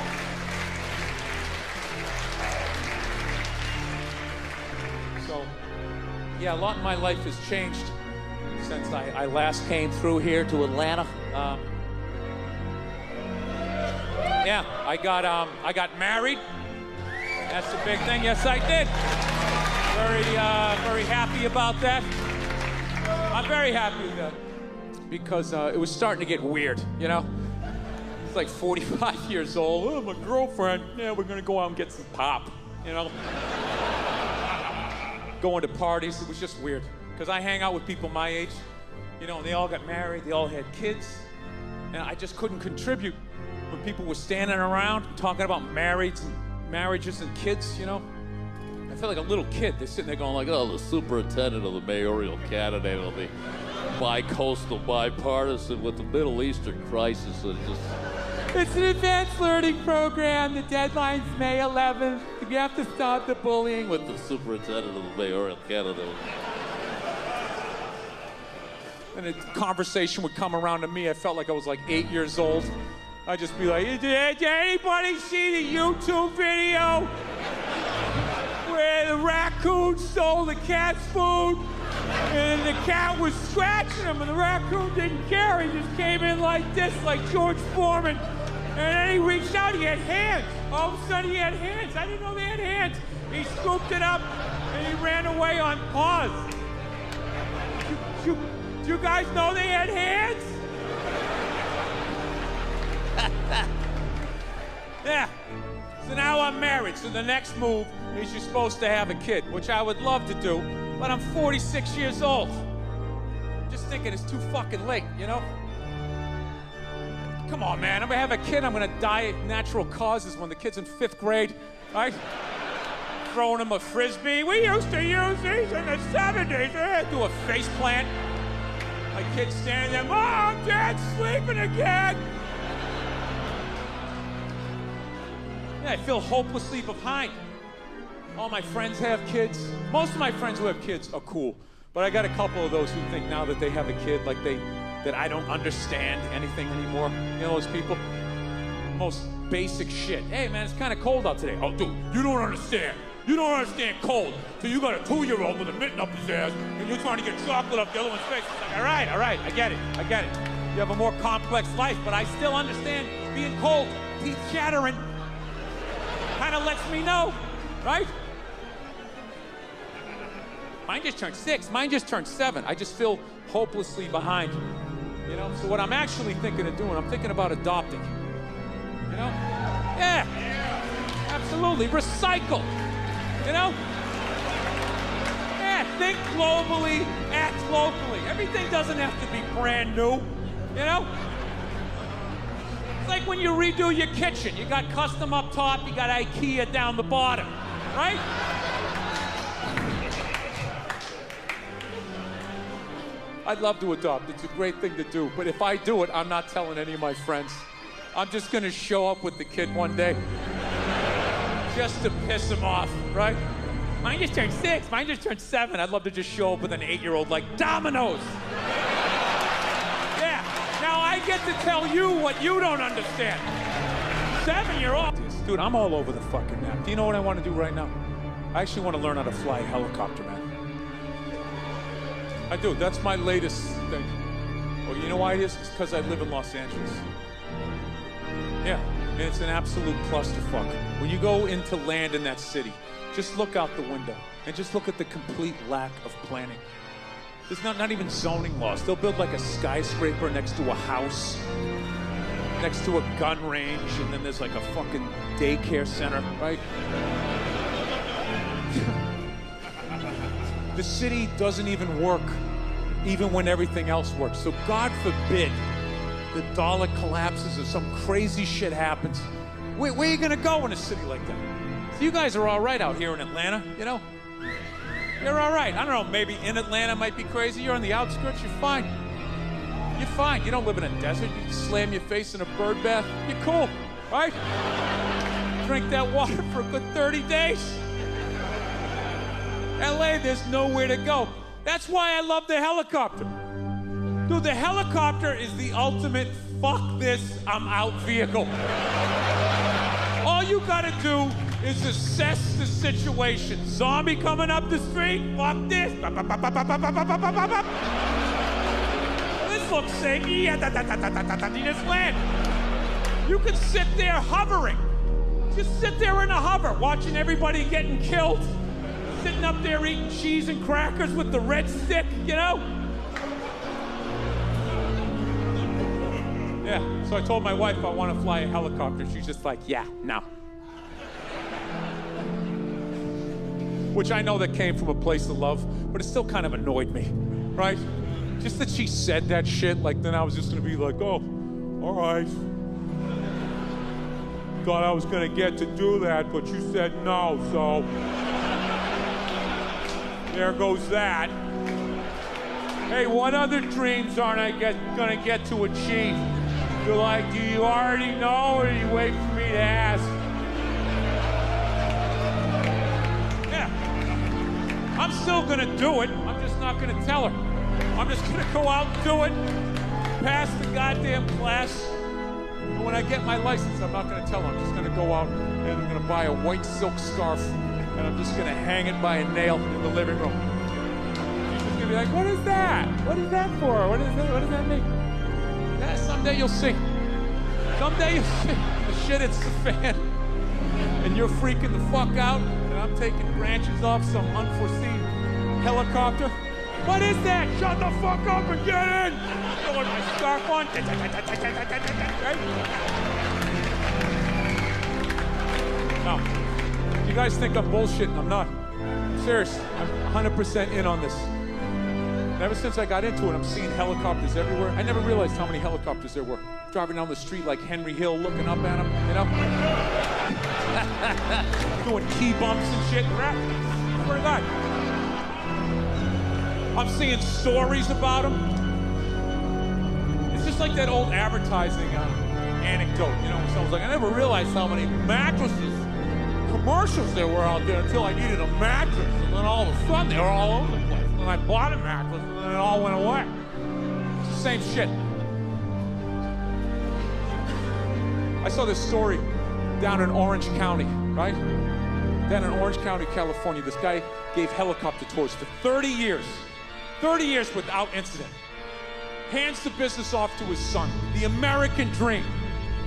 So, yeah, a lot in my life has changed since I last came through here to Atlanta. Yeah, I got married. That's the big thing. Yes, I did. Very happy about that. I'm very happy with that because it was starting to get weird, you know? It's like 45 years old. Oh, my girlfriend. Yeah, we're gonna go out and get some pop, you know? Going to parties, it was just weird. Because I hang out with people my age, you know, and they all got married, they all had kids, and I just couldn't contribute. When people were standing around talking about marriages and kids, you know, I felt like a little kid. They're sitting there going like, oh, the superintendent of the mayoral candidate will be bi-coastal, bipartisan with the Middle Eastern crisis. And it's an advanced learning program. The deadline's May 11th. You have to stop the bullying with the superintendent of the mayoral candidate. And a conversation would come around to me. I felt like I was like 8 years old. I'd just be like, did anybody see the YouTube video where the raccoon stole the cat's food and the cat was scratching him and the raccoon didn't care? He just came in like this, like George Foreman. And then he reached out, he had hands. All of a sudden he had hands. I didn't know they had hands. He scooped it up and he ran away on paws. Do you guys know they had hands? Yeah. So now I'm married. So the next move is you're supposed to have a kid, which I would love to do, but I'm 46 years old. I'm just thinking it's too fucking late, you know? Come on, man. I'm gonna have a kid. I'm gonna die of natural causes when the kid's in 5th grade, right? Throwing him a frisbee. We used to use these in the 70s. Do a face plant. My kid's standing there, Mom, Dad's sleeping again. Yeah, I feel hopelessly behind. All my friends have kids. Most of my friends who have kids are cool. But I got a couple of those who think now that they have a kid, like that I don't understand anything anymore. You know those people? Most basic shit. Hey, man, it's kind of cold out today. Oh, dude, you don't understand. You don't understand cold. So you got a 2-year-old with a mitten up his ass, and you're trying to get chocolate up the other one's face. It's like, all right, I get it. You have a more complex life, but I still understand being cold. Teeth chattering. Kind of lets me know, right? Mine just turned 6. Mine just turned 7. I just feel hopelessly behind. You know, so what I'm actually thinking of doing, I'm thinking about adopting. You know? Yeah. Absolutely. Recycle. You know? Yeah, think globally, act locally. Everything doesn't have to be brand new. You know? It's like when you redo your kitchen. You got custom up top, you got IKEA down the bottom. Right? I'd love to adopt. It's a great thing to do. But if I do it, I'm not telling any of my friends. I'm just gonna show up with the kid one day just to piss him off, right? Mine just turned 6, mine just turned 7. I'd love to just show up with an 8-year-old like dominoes. Yeah, now I get to tell you what you don't understand. 7-year-old. Dude, I'm all over the fucking map. Do you know what I want to do right now? I actually want to learn how to fly a helicopter, man. I do. That's my latest thing. Well, you know why it is? It's because I live in Los Angeles. Yeah, and it's an absolute clusterfuck. When you go into land in that city, just look out the window and just look at the complete lack of planning. There's not even zoning laws. They'll build like a skyscraper next to a house, next to a gun range, and then there's like a fucking daycare center, right? The city doesn't even work, even when everything else works. So God forbid the dollar collapses or some crazy shit happens. Where are you gonna go in a city like that? So you guys are all right out here in Atlanta, you know? You're all right. I don't know, maybe in Atlanta might be crazy. You're on the outskirts, you're fine. You're fine. You don't live in a desert. You slam your face in a bird bath. You're cool, right? Drink that water for a good 30 days. LA, there's nowhere to go. That's why I love the helicopter. Dude, the helicopter is the ultimate fuck this, I'm out vehicle. All you gotta do is assess the situation. Zombie coming up the street, fuck this. This looks safe. You just land. You can sit there hovering. Just sit there in a hover, watching everybody getting killed. Sitting up there eating cheese and crackers with the red stick, you know? Yeah, so I told my wife I want to fly a helicopter. She's just like, yeah, no. Which I know that came from a place of love, but it still kind of annoyed me, right? Just that she said that shit, like then I was just gonna be like, oh, all right. Thought I was gonna get to do that, but you said no, so. There goes that. Hey, what other dreams aren't I gonna get to achieve? You're like, do you already know, or do you wait for me to ask? Yeah. I'm still gonna do it. I'm just not gonna tell her. I'm just gonna go out and do it, pass the goddamn class, and when I get my license, I'm not gonna tell her. I'm just gonna go out and I'm gonna buy a white silk scarf, and I'm just gonna hang it by a nail in the living room. She's just gonna be like, what is that? What is that for? What does that mean? Yeah, someday you'll see. Someday you'll see. The shit hits the fan, and you're freaking the fuck out, and I'm taking branches off some unforeseen helicopter. What is that? Shut the fuck up and get in! Throwing my scarf on. Right? No. You guys think I'm bullshitting. I'm not. I'm serious. I'm 100% in on this. And ever since I got into it, I'm seeing helicopters everywhere. I never realized how many helicopters there were. Driving down the street like Henry Hill, looking up at them, you know? Doing key bumps and shit. Swear to God. I'm seeing stories about them. It's just like that old advertising anecdote, you know? Someone's like, I never realized how many mattresses, commercials there were out there until I needed a mattress, and then all of a sudden they were all over the place. And then I bought a mattress, and then it all went away. It's the same shit. I saw this story down in Orange County, right? Down in Orange County, California, this guy gave helicopter tours for 30 years. 30 years without incident. Hands the business off to his son. The American dream.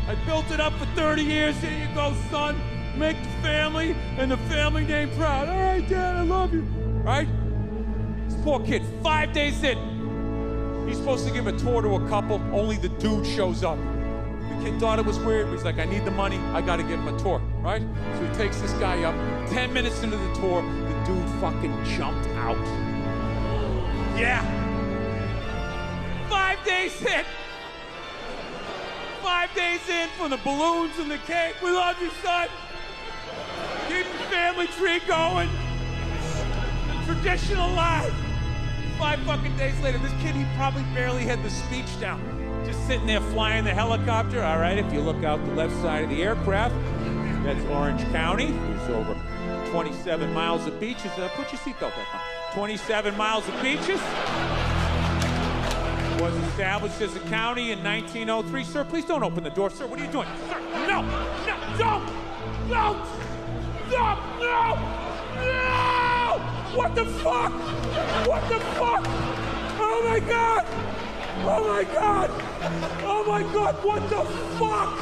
I built it up for 30 years. Here you go, son. Make the family and the family name proud. All right, Dad, I love you. Right? This poor kid, 5 days in. He's supposed to give a tour to a couple. Only the dude shows up. The kid thought it was weird, but he's like, I need the money, I gotta give him a tour, right? So he takes this guy up. 10 minutes into the tour, the dude fucking jumped out. Yeah. 5 days in. 5 days in from the balloons and the cake. We love you, son. Keep the family tree going. The tradition alive. 5 fucking days later, this kid, he probably barely had the speech down. Just sitting there flying the helicopter. All right, if you look out the left side of the aircraft, that's Orange County. There's over 27 miles of beaches. Put your seatbelt back on. 27 miles of beaches. Was established as a county in 1903. Sir, please don't open the door. Sir, what are you doing? Sir, no, don't! Stop, no! What the fuck? What the fuck? Oh my God! Oh my God! Oh my God, what the fuck?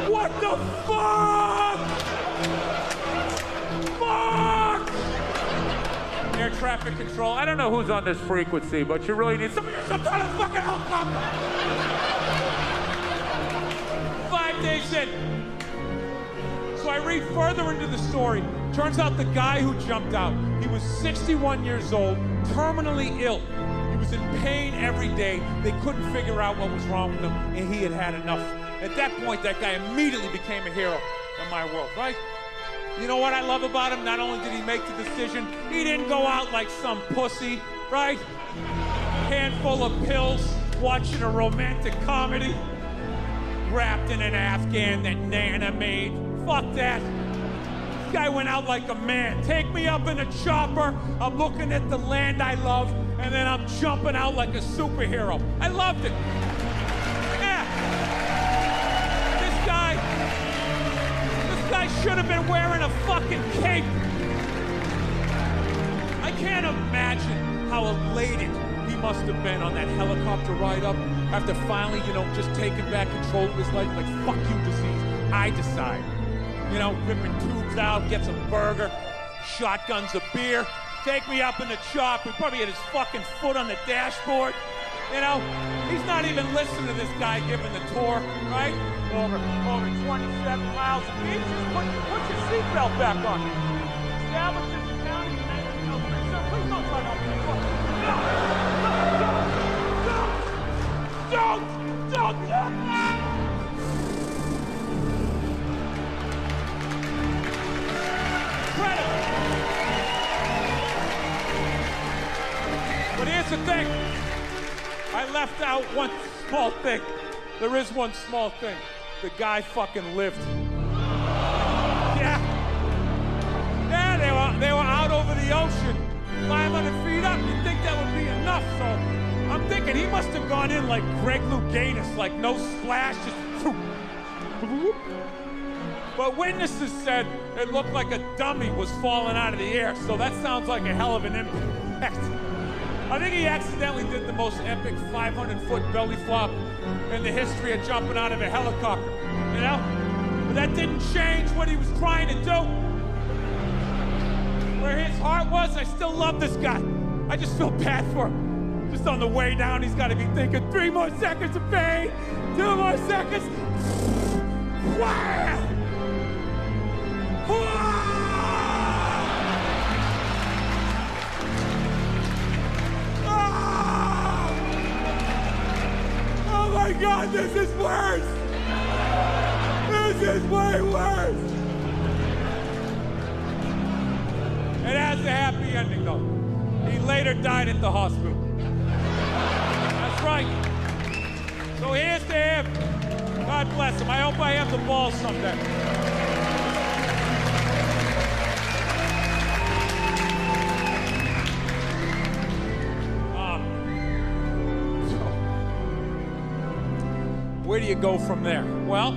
What the fuck? Fuck! Air traffic control. I don't know who's on this frequency, but you really need some kind of fucking helicopter. 5 days in. So I read further into the story. Turns out the guy who jumped out, he was 61 years old, terminally ill. He was in pain every day. They couldn't figure out what was wrong with him, and he had had enough. At that point, that guy immediately became a hero in my world, right? You know what I love about him? Not only did he make the decision, he didn't go out like some pussy, right? Handful of pills, watching a romantic comedy, wrapped in an Afghan that Nana made. Fuck that. This guy went out like a man. Take me up in a chopper, I'm looking at the land I love, and then I'm jumping out like a superhero. I loved it. Yeah. This guy should have been wearing a fucking cape. I can't imagine how elated he must have been on that helicopter ride up after finally, just taking back control of his life. Like, fuck you, disease. I decide. Ripping tubes out, gets a burger, shotguns a beer, take me up in the chop. He probably had his fucking foot on the dashboard. He's not even listening to this guy giving the tour, right? Over 27 miles of beaches. Put your seatbelt back on. Established as a county in 1903. Sir, please don't try to open the door. Don't! But here's the thing. I left out one small thing. There is one small thing. The guy fucking lived. Yeah. Yeah, they were out over the ocean, 500 feet up. You'd think that would be enough, so I'm thinking he must have gone in like Greg Louganis, like no splash, just... But witnesses said it looked like a dummy was falling out of the air, so that sounds like a hell of an impact. I think he accidentally did the most epic 500-foot belly flop in the history of jumping out of a helicopter, But that didn't change what he was trying to do. Where his heart was, I still love this guy. I just feel bad for him. Just on the way down, he's got to be thinking 3 more seconds of pain, 2 more seconds. Wow! Oh my God, this is worse! This is way worse! It has a happy ending though. He later died at the hospital. That's right. So here's to him. God bless him. I hope I have the balls someday. Where do you go from there? Well,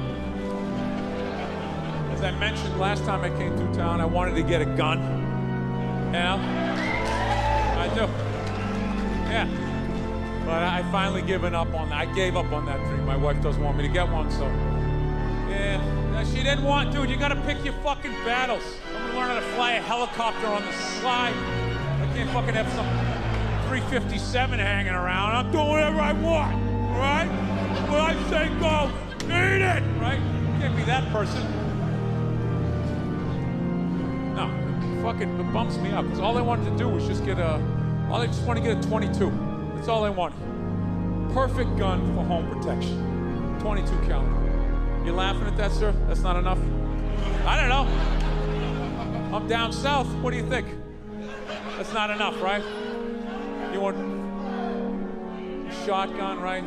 as I mentioned last time I came through town, I wanted to get a gun. I do. Yeah. But I finally given up on that. I gave up on that dream. My wife doesn't want me to get one, so. Yeah. She didn't want, dude, you gotta pick your fucking battles. I'm gonna learn how to fly a helicopter on the slide. I can't fucking have some 357 hanging around. I'm doing whatever I want, all right? When I say go, Eat it! Right? You can't be that person. No, fucking it bums me out because all I wanted to do was just get all I just want to get a 22. That's all I wanted. Perfect gun for home protection. 22 caliber. You laughing at that, sir? That's not enough? I don't know. I'm down south. What do you think? That's not enough, right? You want shotgun, right?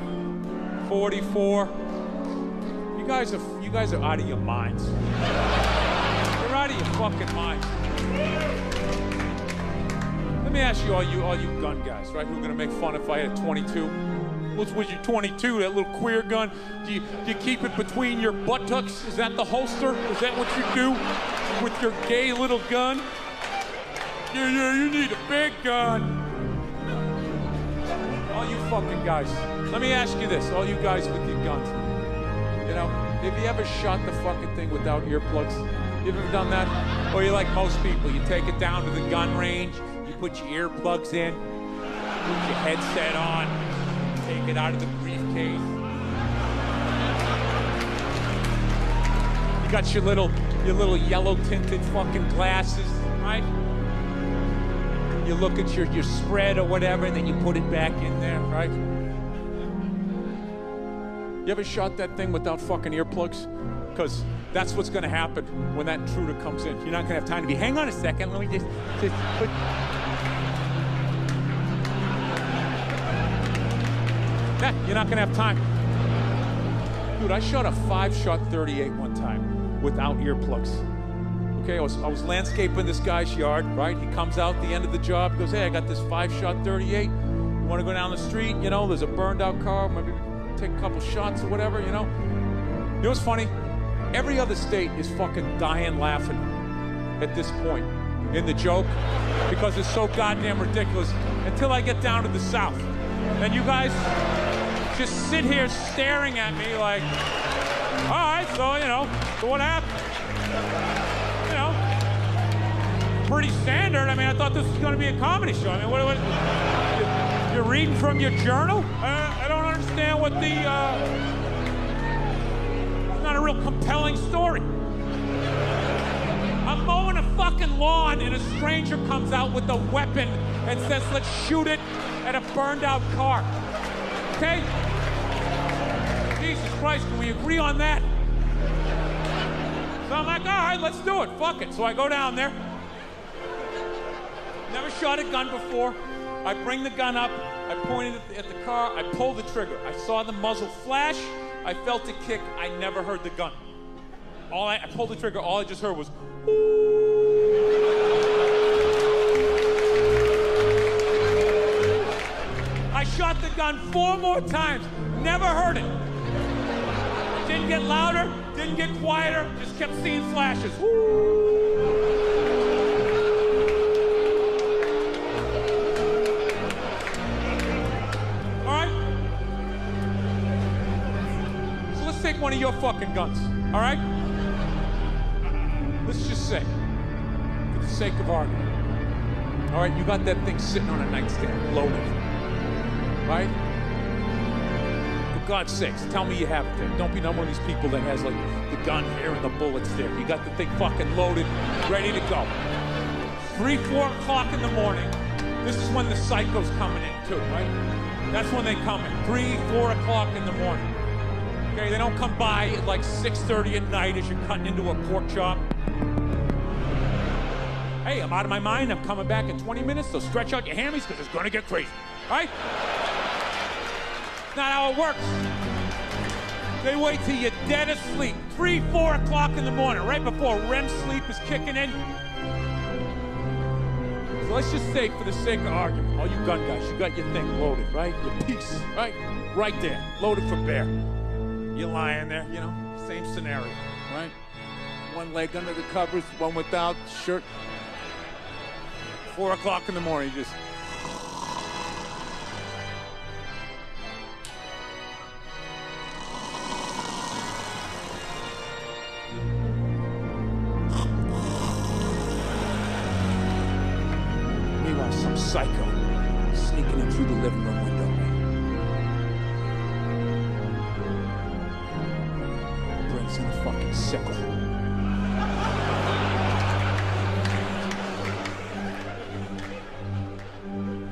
44. You guys are out of your minds. You're out of your fucking minds. Let me ask you, all you gun guys, right? Who are gonna make fun if I had a 22? What's with your 22? That little queer gun? Do you keep it between your buttocks? Is that the holster? Is that what you do with your gay little gun? Yeah, you need a big gun. All you fucking guys. Let me ask you this, all you guys with your guns. You know, have you ever shot the fucking thing without earplugs? You ever done that? Or you like most people, you take it down to the gun range, you put your earplugs in, put your headset on, take it out of the briefcase. You got your little yellow tinted fucking glasses, right? You look at your spread or whatever, and then you put it back in there, right? You ever shot that thing without fucking earplugs? Because that's what's gonna happen when that intruder comes in. You're not gonna have time to be, hang on a second, let me just put... Yeah, you're not gonna have time. Dude, I shot a 5-shot 38 one time without earplugs. Okay, I was landscaping this guy's yard, right? He comes out at the end of the job, he goes, hey, I got this 5-shot 38. You wanna go down the street, you know, there's a burned out car, maybe take a couple shots or whatever, you know? You know what's funny? Every other state is fucking dying laughing at this point in the joke because it's so goddamn ridiculous until I get down to the South. And you guys just sit here staring at me like, all right, so what happened? You know, pretty standard. I mean, I thought this was gonna be a comedy show. I mean, what you're reading from your journal? I don't understand what the, it's not a real compelling story. I'm mowing a fucking lawn and a stranger comes out with a weapon and says, let's shoot it at a burned out car. Okay? Jesus Christ, can we agree on that? So I'm like, all right, let's do it, fuck it. So I go down there. Never shot a gun before. I bring the gun up, I pointed at the car, I pulled the trigger. I saw the muzzle flash, I felt it kick, I never heard the gun. I pulled the trigger, all I just heard was, I shot the gun 4 more times, never heard it. Didn't get louder, didn't get quieter, just kept seeing flashes. All right? So let's take one of your fucking guns, all right? Let's just say, for the sake of argument, all right, you got that thing sitting on a nightstand, loaded, right? For God's sakes, tell me you have it there. Don't be one of these people that has like the gun here and the bullets there. You got the thing fucking loaded, ready to go. 3, 4 o'clock in the morning, this is when the psycho's coming in too, right? That's when they come in, 3, 4 o'clock in the morning. Okay, they don't come by at like 6:30 at night as you're cutting into a pork chop. Hey, I'm out of my mind, I'm coming back in 20 minutes, so stretch out your hammies because it's gonna get crazy, right? Not how it works. They wait till you're dead asleep, 3, 4 o'clock in the morning, right before REM sleep is kicking in. So let's just say, for the sake of argument, all you gun guys, you got your thing loaded, right? Your piece, right? Right there, loaded for bear. You're lying there, you know, same scenario, right? One leg under the covers, one without, shirt. 4 o'clock in the morning, you just... Meanwhile, some psycho sneaking in through the living room window. He's in a fucking sickle.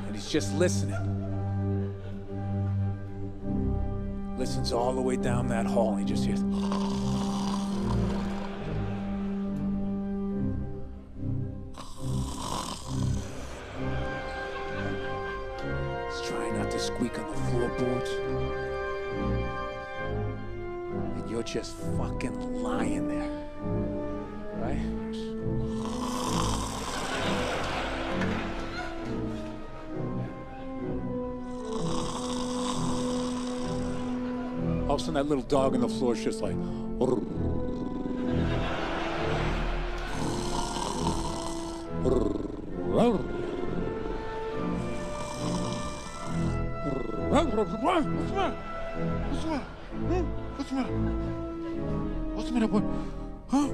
And he's just listening. Listens all the way down that hall, and he just hears. He's trying not to squeak on the floorboards. And you're just fucking lying there, right? All of a sudden, that little dog on the floor is just like. What's the matter? What's the matter? What's the matter? What's the matter, boy? Huh?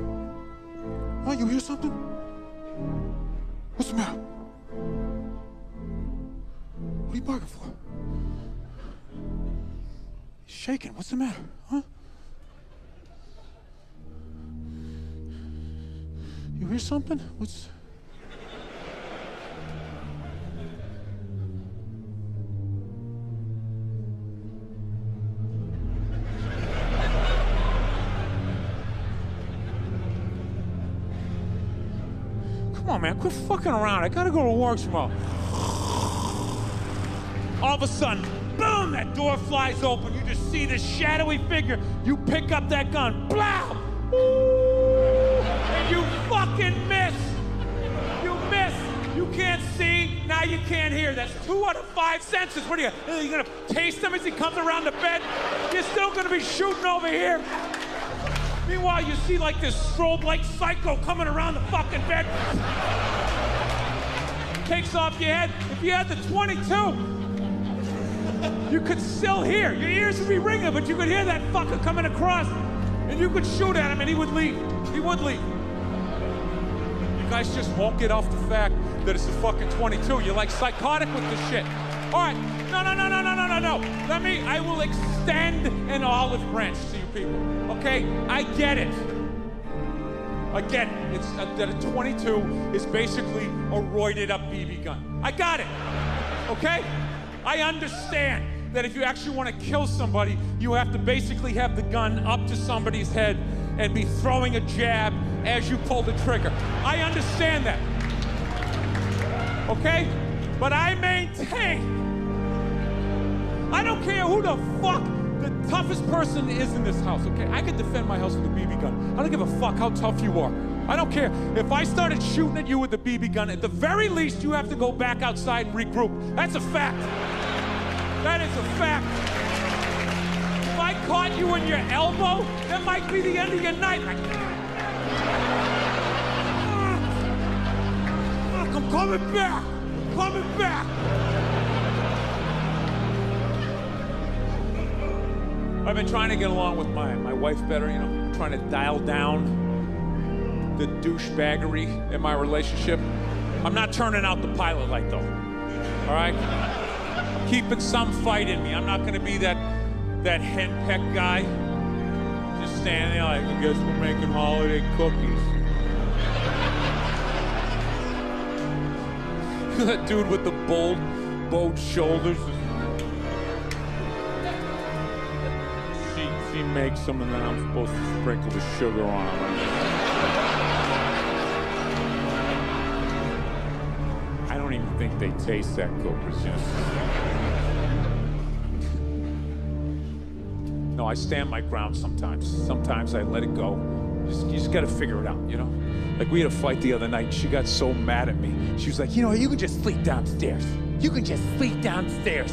Huh? You hear something? What's the matter? What are you barking for? He's shaking. What's the matter? Huh? You hear something? What's... Come on, man, quit fucking around. I gotta go to work tomorrow. All of a sudden, boom, that door flies open. You just see this shadowy figure. You pick up that gun, blow! Ooh, and you fucking miss. You miss. You can't see, now you can't hear. That's 2 out of 5 senses. What are you gonna taste him as he comes around the bed? You're still gonna be shooting over here. Meanwhile, you see like this strobe-like psycho coming around the fucking bed. Takes off your head. If you had the 22, you could still hear. Your ears would be ringing, but you could hear that fucker coming across. And you could shoot at him and he would leave. He would leave. You guys just won't get off the fact that it's a fucking 22. You're like psychotic with this shit. All right, no. I will extend an olive branch to you people, okay? I get it. It's that a 22 is basically a roided up BB gun. I got it, okay? I understand that if you actually want to kill somebody, you have to basically have the gun up to somebody's head and be throwing a jab as you pull the trigger. I understand that, okay? But I maintain, I don't care who the fuck the toughest person is in this house, okay? I can defend my house with a BB gun. I don't give a fuck how tough you are. I don't care. If I started shooting at you with a BB gun, at the very least, you have to go back outside and regroup. That's a fact. That is a fact. If I caught you in your elbow, that might be the end of your night. Like, I'm coming back. I'm coming back. I've been trying to get along with my wife better, you know, trying to dial down the douchebaggery in my relationship. I'm not turning out the pilot light, though, all right? I'm keeping some fight in me. I'm not gonna be that henpeck guy, just standing there like, I guess we're making holiday cookies. That dude with the bowed shoulders. She makes them and then I'm supposed to sprinkle the sugar on them. I don't even think they taste that good. It's just... No, I stand my ground sometimes. Sometimes I let it go. You just gotta figure it out, you know? Like we had a fight the other night. She got so mad at me. She was like, you know, you can just sleep downstairs. You can just sleep downstairs.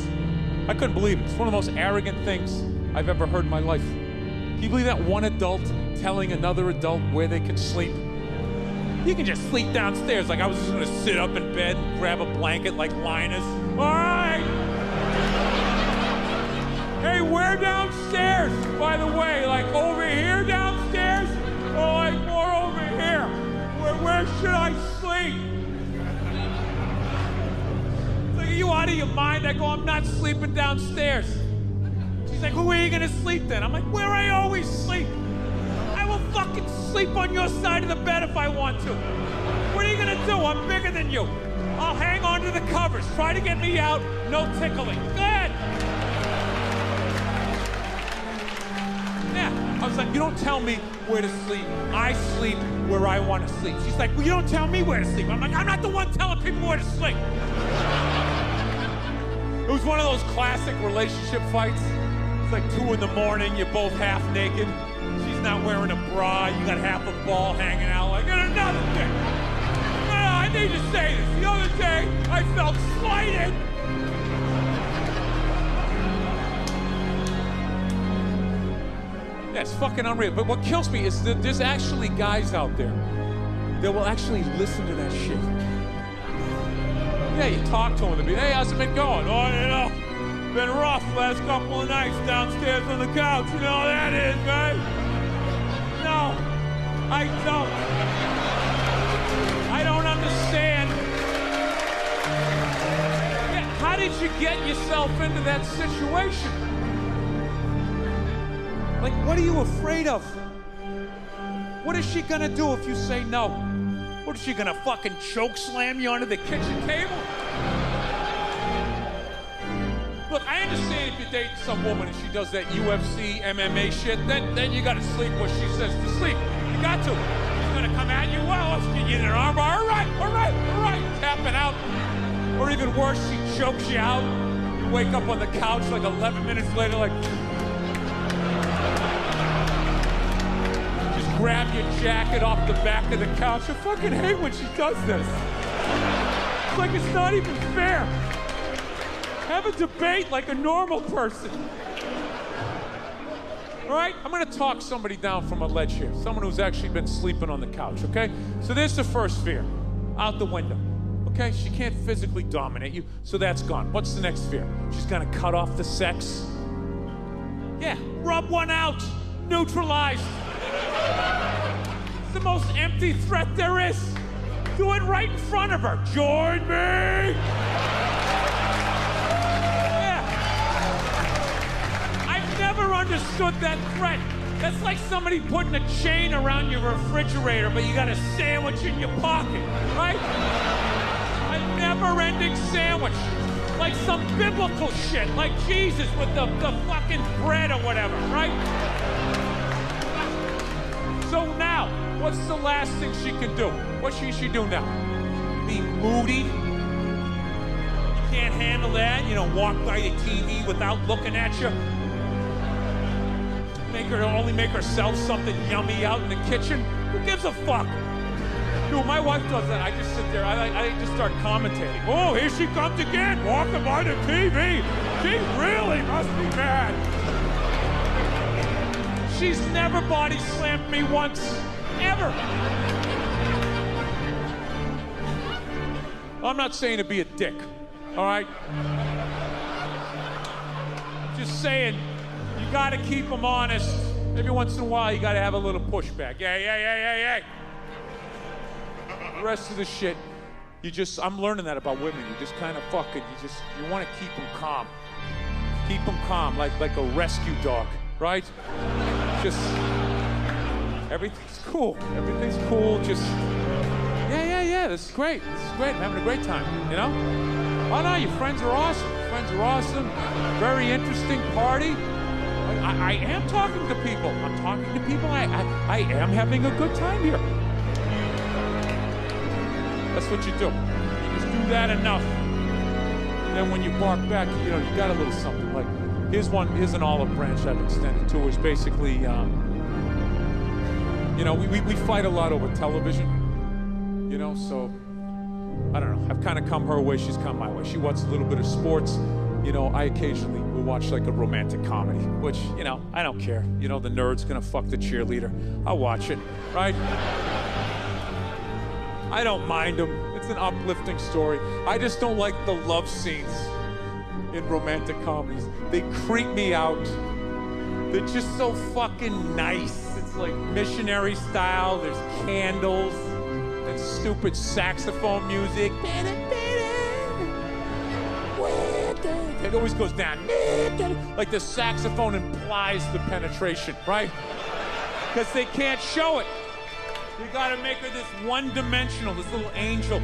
I couldn't believe it. It's one of the most arrogant things I've ever heard in my life. Can you believe that one adult telling another adult where they can sleep? You can just sleep downstairs. Like I was just gonna sit up in bed and grab a blanket like Linus. All right. Hey, we're downstairs, by the way. Like over here downstairs, or like more over here? Where should I sleep? It's like, are you out of your mind? I go, I'm not sleeping downstairs. She's like, well, where are you gonna sleep then? I'm like, where I always sleep. fucking sleep on your side of the bed if I want to. What are you gonna do? I'm bigger than you. I'll hang on to the covers. Try to get me out. No tickling. Go ahead. Yeah. I was like, you don't tell me where to sleep. I sleep where I want to sleep. She's like, well, you don't tell me where to sleep. I'm like, I'm not the one telling people where to sleep. It was one of those classic relationship fights. It's like 2 in the morning, you're both half naked. She's not wearing a bra, you got half a ball hanging out. Like, and another thing. No, I need to say this. The other day, I felt slighted. Yeah, it's fucking unreal. But what kills me is that there's actually guys out there that will actually listen to that shit. Yeah, you talk to them, they'll be, hey, how's it been going? Oh, you know, been rough last couple of nights downstairs on the couch. You know how that is, right? No, I don't. I don't understand. Yeah, how did you get yourself into that situation? Like, what are you afraid of? What is she gonna do if you say no? What is she gonna fucking choke slam you onto the kitchen table? Look, I understand if you're dating some woman and she does that UFC, MMA shit, then you gotta sleep what she says to sleep. You got to. She's gonna come at you, well, let's get you in an armbar. All right. Tapping out. Or even worse, she chokes you out. You wake up on the couch like 11 minutes later, like, grab your jacket off the back of the couch. I fucking hate when she does this. It's like it's not even fair. Have a debate like a normal person. All right? I'm gonna talk somebody down from a ledge here. Someone who's actually been sleeping on the couch, okay? So there's the first fear. Out the window. Okay? She can't physically dominate you, so that's gone. What's the next fear? She's gonna cut off the sex. Yeah, rub one out. Neutralized. It's the most empty threat there is. Do it right in front of her. Join me! Yeah. I've never understood that threat. That's like somebody putting a chain around your refrigerator, but you got a sandwich in your pocket, right? A never-ending sandwich. Like some biblical shit, like Jesus with the fucking bread or whatever, right? So now, what's the last thing she can do? What should she do now? Be moody? You can't handle that? You know, walk by the TV without looking at you? Only make herself something yummy out in the kitchen? Who gives a fuck? Dude, my wife does that. I just sit there, I just start commentating. Oh, here she comes again, walking by the TV. She really must be mad. She's never body slammed me once, ever. I'm not saying to be a dick, all right? Just saying, you gotta keep them honest. Every once in a while, you gotta have a little pushback. Yeah. The rest of the shit, I'm learning that about women. You just kind of fucking, you wanna keep them calm. Keep them calm, like a rescue dog, right? Just, everything's cool. Everything's cool, just, yeah, this is great. I'm having a great time, you know? Oh no, your friends are awesome. Very interesting party. I am talking to people. I'm talking to people. I am having a good time here. That's what you do. You just do that enough. And then when you bark back, you know, you got a little something like, here's an olive branch I've extended to her. Is basically, you know, we fight a lot over television, you know, so, I don't know. I've kind of come her way, she's come my way. She watches a little bit of sports. You know, I occasionally will watch like a romantic comedy, which, you know, I don't care. You know, the nerd's gonna fuck the cheerleader. I'll watch it, right? I don't mind them. It's an uplifting story. I just don't like the love scenes in romantic comedies. They creep me out. They're just so fucking nice. It's like missionary style. There's candles and stupid saxophone music. It always goes down. Like the saxophone implies the penetration, right? because they can't show it. You gotta make her this one-dimensional, this little angel.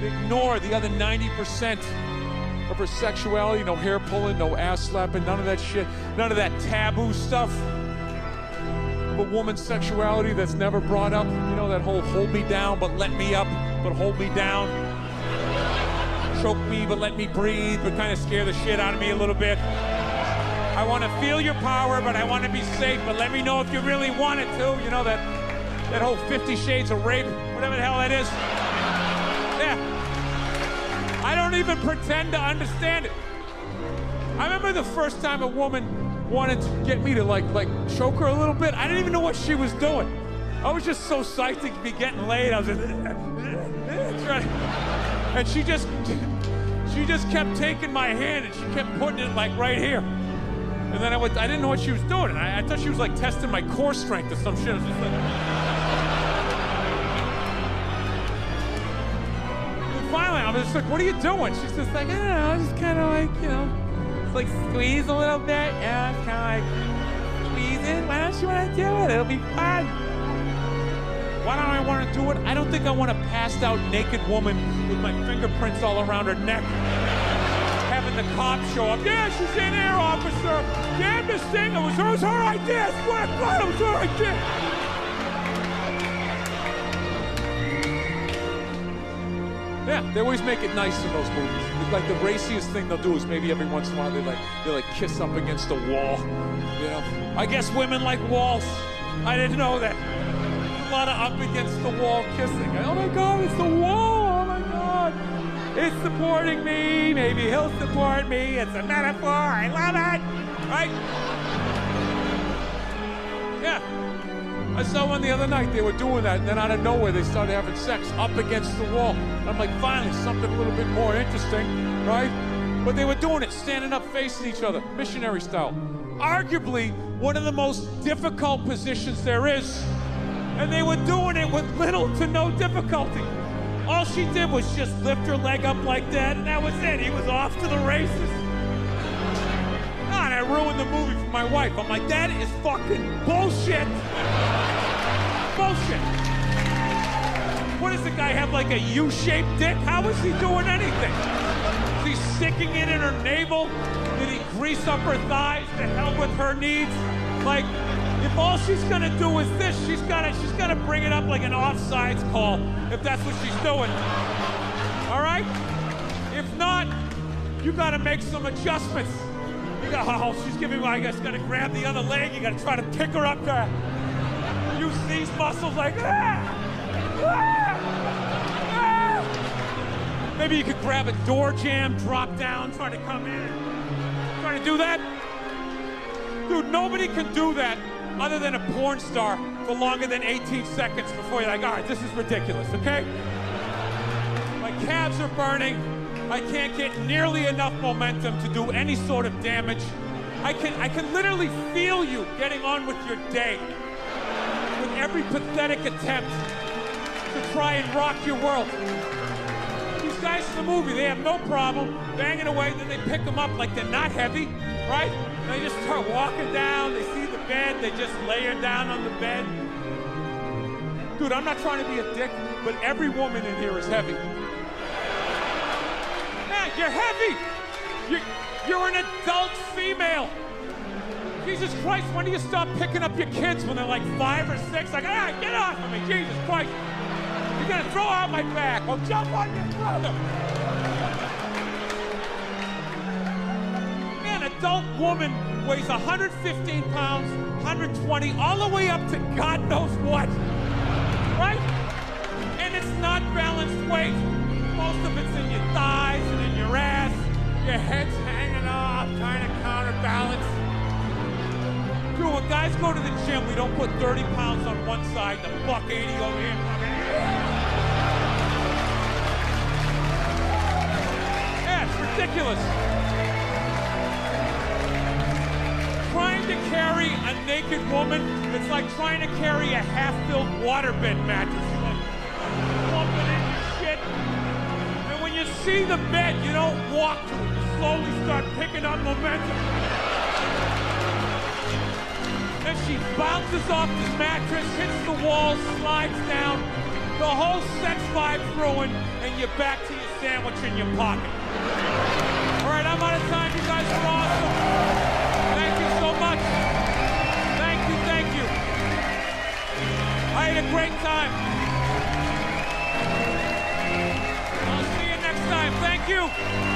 Ignore the other 90% of her sexuality, no hair pulling, no ass slapping, none of that shit, none of that taboo stuff of a woman's sexuality that's never brought up. You know, that whole hold me down, but let me up, but hold me down. Choke me, but let me breathe, but kind of scare the shit out of me a little bit. I want to feel your power, but I want to be safe, but let me know if you really want it to. You know, that whole 50 Shades of Rape, whatever the hell that is. Yeah. I don't even pretend to understand it. I remember the first time a woman wanted to get me to like choke her a little bit. I didn't even know what she was doing. I was just so psyched to be getting laid. I was just trying, and she just kept taking my hand and she kept putting it like right here. And then I didn't know what she was doing. And I thought she was like testing my core strength or some shit. I was just like, and finally, I was just like, what are you doing? She's just like, I don't know, just kind of like, you know, it's like squeeze a little bit. Yeah, it's kind of like squeezing. Why don't you want to do it? It'll be fun. Why don't I want to do it? I don't think I want a passed out naked woman with my fingerprints all around her neck. Having the cops show up. Yeah, she's in here, officer. Damn this thing. It was her idea. I swear to God, it was her idea. Yeah, they always make it nice in those movies. Like the raciest thing they'll do is maybe every once in a while they kiss up against a wall. You know, I guess women like walls. I didn't know that. A lot of up against the wall kissing. Oh my God, it's the wall. Oh my God. It's supporting me. Maybe he'll support me. It's a metaphor. I love it. Right? Yeah. I saw one the other night. They were doing that, and then out of nowhere, they started having sex up against the wall. And I'm like, finally, something a little bit more interesting, right? But they were doing it, standing up, facing each other, missionary style. Arguably, one of the most difficult positions there is. And they were doing it with little to no difficulty. All she did was just lift her leg up like that, and that was it. He was off to the races. And I ruined the movie for my wife. I'm like, that is fucking bullshit. Bullshit. What does the guy have, like a U-shaped dick? How is he doing anything? Is he sticking it in her navel? Did he grease up her thighs to help with her needs? Like, if all she's gonna do is this, she's gotta bring it up like an offsides call, if that's what she's doing. All right? If not, you gotta make some adjustments. Oh, she's giving me, I guess, gotta grab the other leg, you gotta try to pick her up there. Use these muscles like, Maybe you could grab a door jamb, drop down, try to come in. Trying to do that? Dude, nobody can do that other than a porn star for longer than 18 seconds before you're like, all right, this is ridiculous, okay? My calves are burning. I can't get nearly enough momentum to do any sort of damage. I can literally feel you getting on with your day with every pathetic attempt to try and rock your world. These guys in the movie, they have no problem banging away, then they pick them up like they're not heavy, right? And they just start walking down, they see the bed, they just lay her down on the bed. Dude, I'm not trying to be a dick, but every woman in here is heavy. Man, you're heavy! You're an adult female! Jesus Christ, when do you stop picking up your kids when they're like 5 or 6? Like, ah, get off of me, Jesus Christ! You're gonna throw out my back. Well, jump on your brother. Man, an adult woman weighs 115 pounds, 120, all the way up to God knows what. Right? And it's not balanced weight. Most of it's in your thighs and in your ass. Your head's hanging off, trying to counterbalance. Dude, when guys go to the gym, we don't put 30 pounds on one side, the buck 80 over here. Yeah, it's ridiculous. Trying to carry a naked woman, it's like trying to carry a half-filled waterbed mattress. You're like plumping in your shit. And when you see the bed, you don't walk to it. You slowly start picking up momentum. and she bounces off this mattress, hits the wall, slides down. The whole sex vibe's ruined, and you're back to your sandwich in your pocket. All right, I'm out of time. You guys are awesome. Thank you so much. Thank you, thank you. I had a great time. I'll see you next time. Thank you.